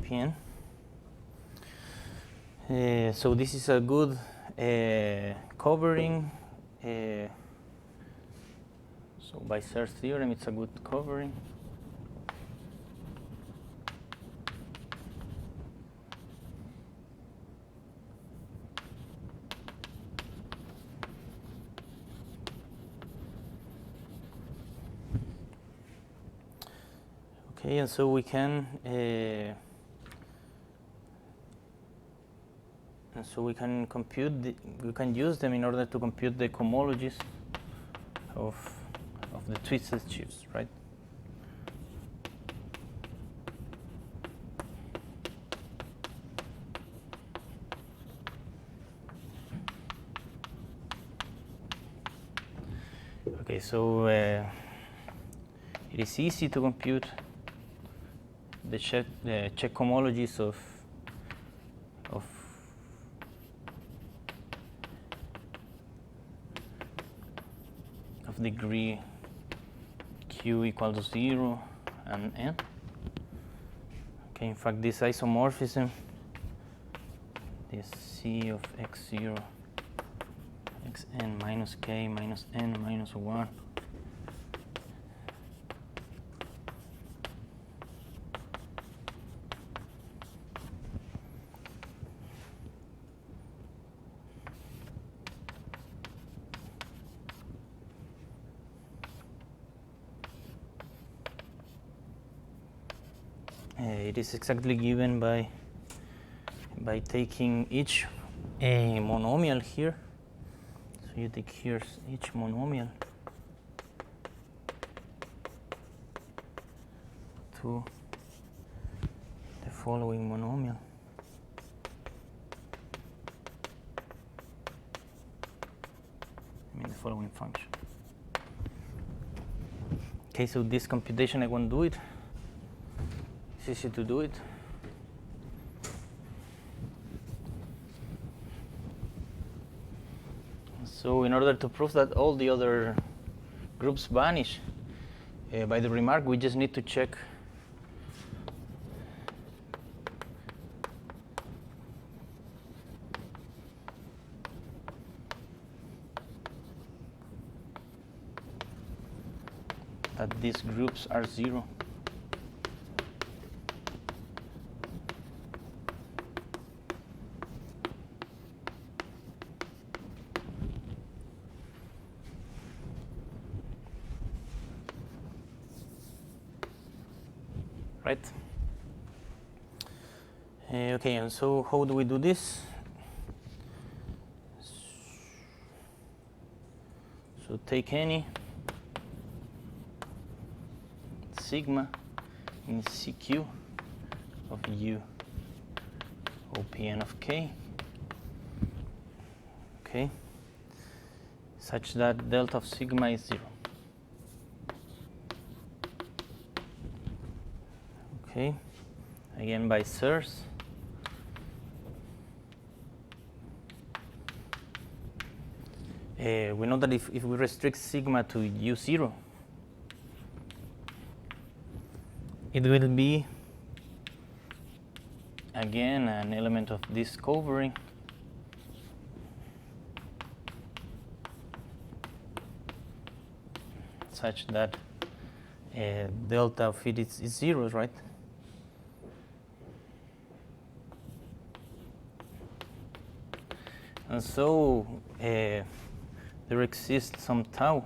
Pn. So this is a good covering. So by Serre's theorem, it's a good covering. Okay, and so we can compute we can use them in order to compute the cohomologies of the twisted sheaves, right? Okay, so it is easy to compute the check cohomologies of degree Q equal to 0 and n. Okay, in fact, this isomorphism, this C of x0 xn minus k minus n minus 1 it is exactly given by taking each monomial here. So you take here each monomial to the following monomial. I mean the following function. Okay, so this computation I won't do it. It's easy to do it. So in order to prove that all the other groups vanish by the remark, we just need to check that these groups are 0. Right? Okay, and so how do we do this? So take any sigma in CQ of U OPN of K okay, such that delta of sigma is 0. Okay, again by Searle. We know that if we restrict sigma to U0, it will be again an element of this covering such that delta of it is 0, right? And so there exists some tau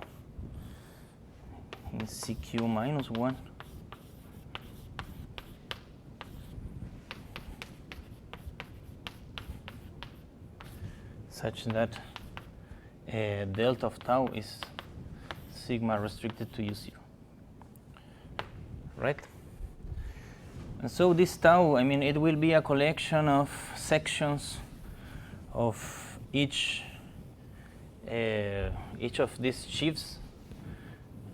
in CQ minus 1 such that delta of tau is sigma restricted to U0, right? And so this tau, I mean, it will be a collection of sections of each of these sheaves,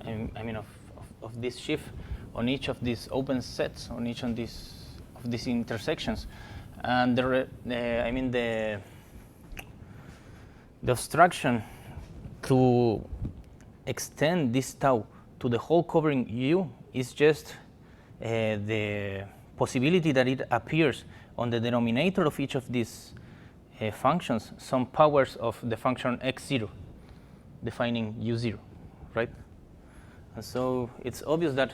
I mean of this sheaf on each of these open sets, on each of these intersections, and the obstruction to extend this tau to the whole covering U is just the possibility that it appears on the denominator of each of these functions, some powers of the function x0 defining U0, right? And so it's obvious that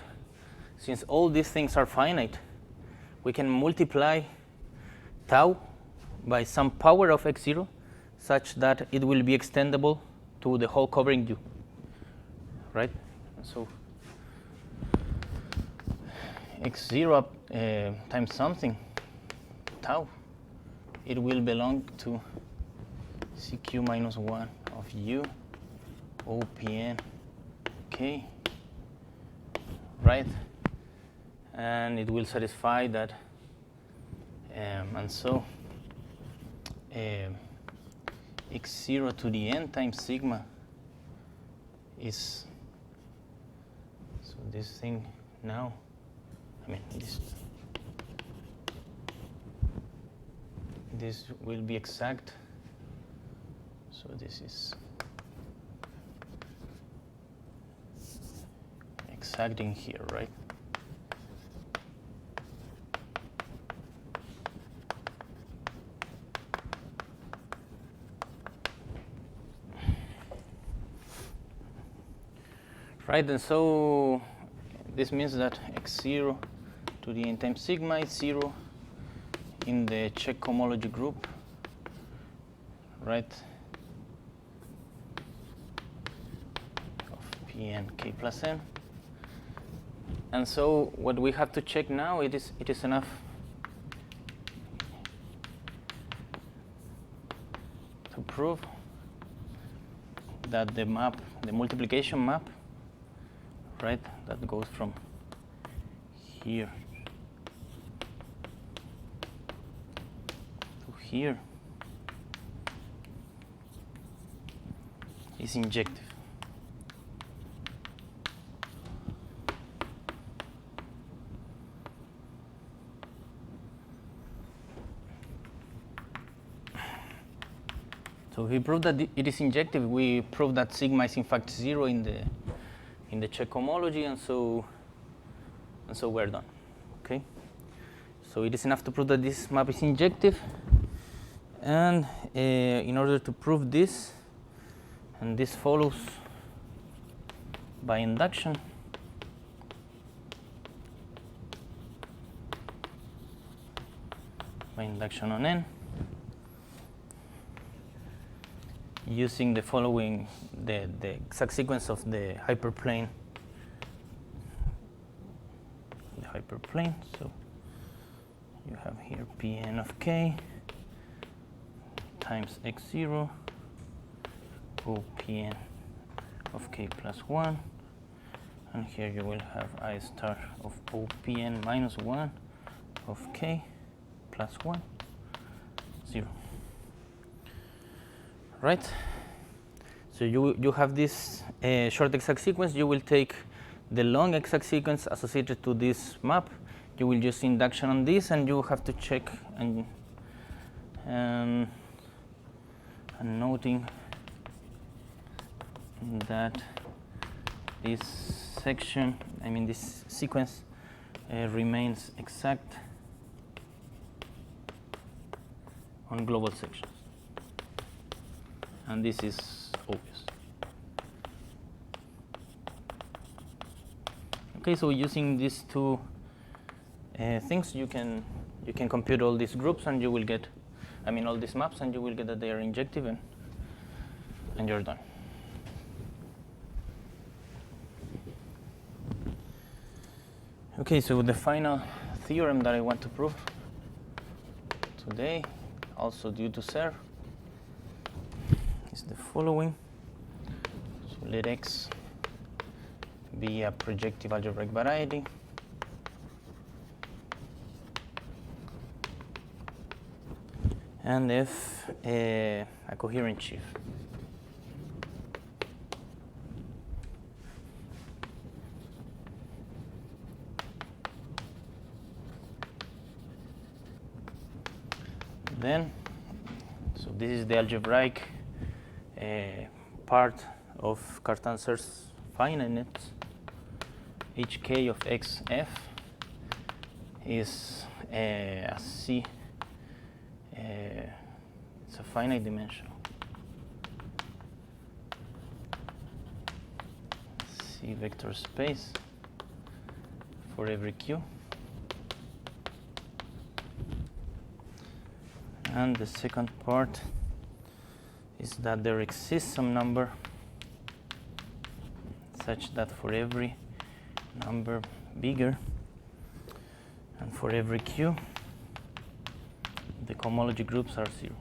since all these things are finite, we can multiply tau by some power of x0 such that it will be extendable to the whole covering U, right? And so x0 times something, tau, it will belong to CQ minus 1 of U OPN K, right? And it will satisfy that, and so x0 to the n times sigma is, so this thing now, I mean this will be exact, so this is exacting here, right? Right, and so this means that x0 to the n times sigma is 0 in the Czech homology group, right, of Pn k plus n. And so what we have to check now, it is enough to prove that the map, the multiplication map, right, that goes from here to here is injective. So if we prove that it is injective, we prove that sigma is in fact 0 in the Czech homology, and so we're done. Okay. So it is enough to prove that this map is injective, and in order to prove this, and this follows by induction, on n, using the following, the exact sequence of the hyperplane. So you have here Pn of k times x0 OPn of k plus 1, and here you will have I star of OPn minus 1 of k plus 1, 0. right? So you have this short exact sequence. You will take the long exact sequence associated to this map. You will use induction on this, and you have to check and noting that this section, this sequence remains exact on global sections. And this is obvious. Okay, so using these two things, you can compute all these groups, and you will get, all these maps, and you will get that they are injective, and you're done. Okay, so the final theorem that I want to prove today, also due to Serre, is the following. So let X be a projective algebraic variety and F a coherent sheaf. Then, so this is the algebraic part of Cartan-Serre's finiteness. Hk of xf is a C. It's a finite dimensional C vector space for every q. And the second part is that there exists some number such that for every number bigger and for every q, the cohomology groups are 0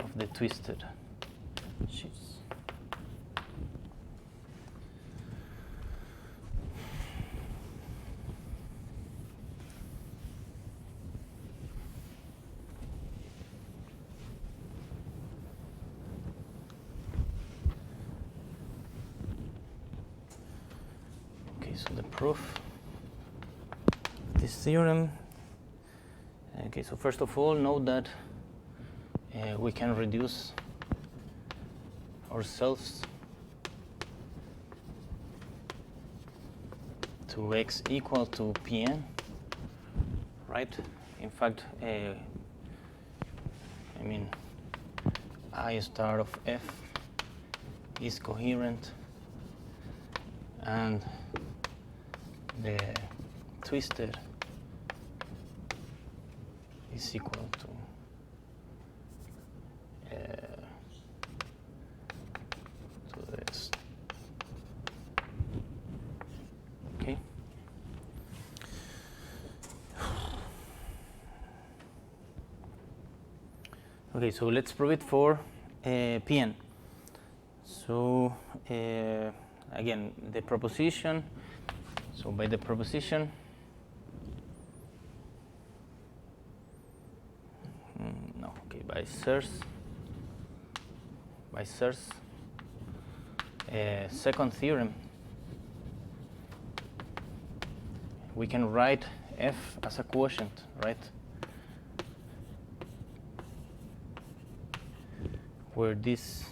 of the twisted sheaves. So the proof of this theorem. Okay, so first of all, note that we can reduce ourselves to x equal to Pn, right? In fact, I star of f is coherent, and the twisted is equal to this. Okay. Okay, so let's prove it for Pn. So again, the proposition. So by the proposition, by Serre's second theorem, we can write f as a quotient, right? Where this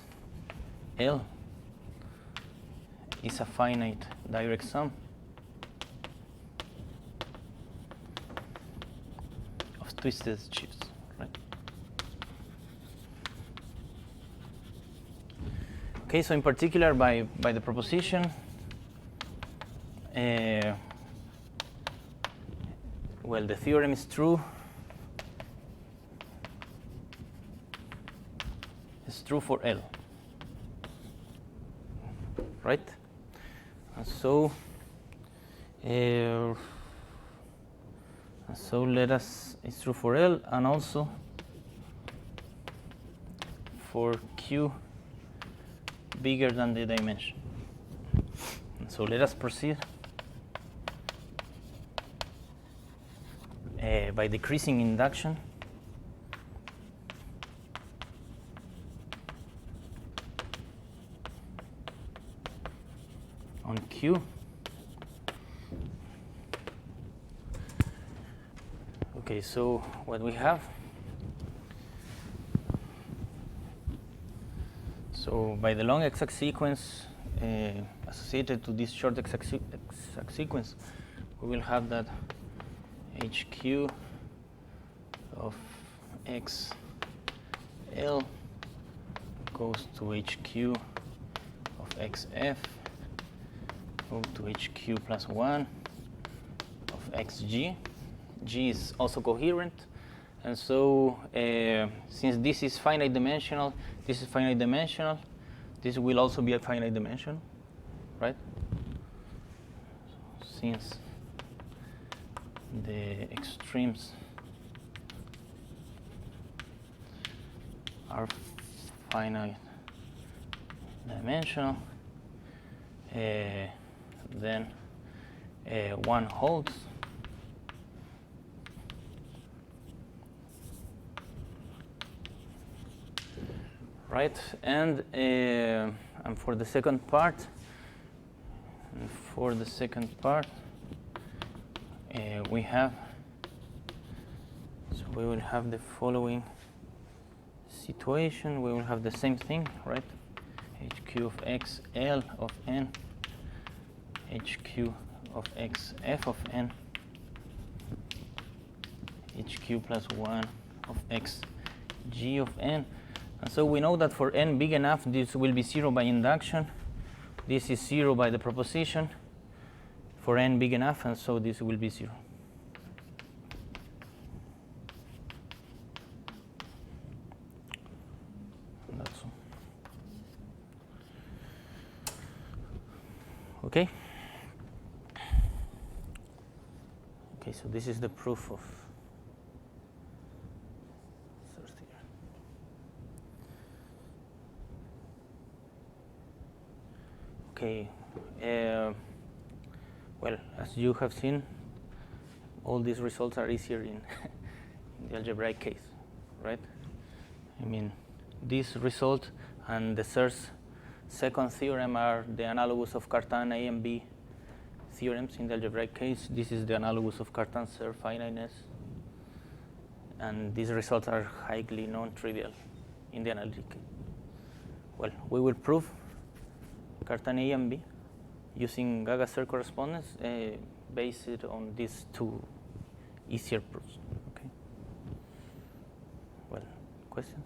L is a finite direct sum of twisted sheaves, right? Okay, so in particular, by the proposition, well, the theorem is true. It's true for L, right? And so let us, it's true for L and also for Q bigger than the dimension. And so let us proceed by decreasing induction HQ. Okay, so what we have, so by the long exact sequence associated to this short exact sequence, we will have that HQ of XL goes to HQ of XF, go to HQ plus 1 of XG. G is also coherent, and so since this is finite dimensional, this is finite dimensional, this will also be a finite dimension, right? Since the extremes are finite dimensional, then one holds. Right, and for the second part, we have, so we will have the following situation. We will have the same thing, right? HQ of XL of n, HQ of XF of n, HQ plus 1 of XG of n. And so we know that for n big enough, this will be 0 by induction. This is 0 by the proposition for n big enough, and so this will be 0. And that's all. Okay? Okay, so this is the proof of third theorem. Okay, well, as you have seen, all these results are easier in the algebraic case, right? I mean, this result and the Serre's second theorem are the analogous of Cartan A and B theorems in the algebraic case. This is the analogous of Cartan's Serre finiteness. And these results are highly non-trivial in the analytic case. Well, we will prove Cartan A and B using Gaga-Serre correspondence based on these two easier proofs. Okay. Well, questions?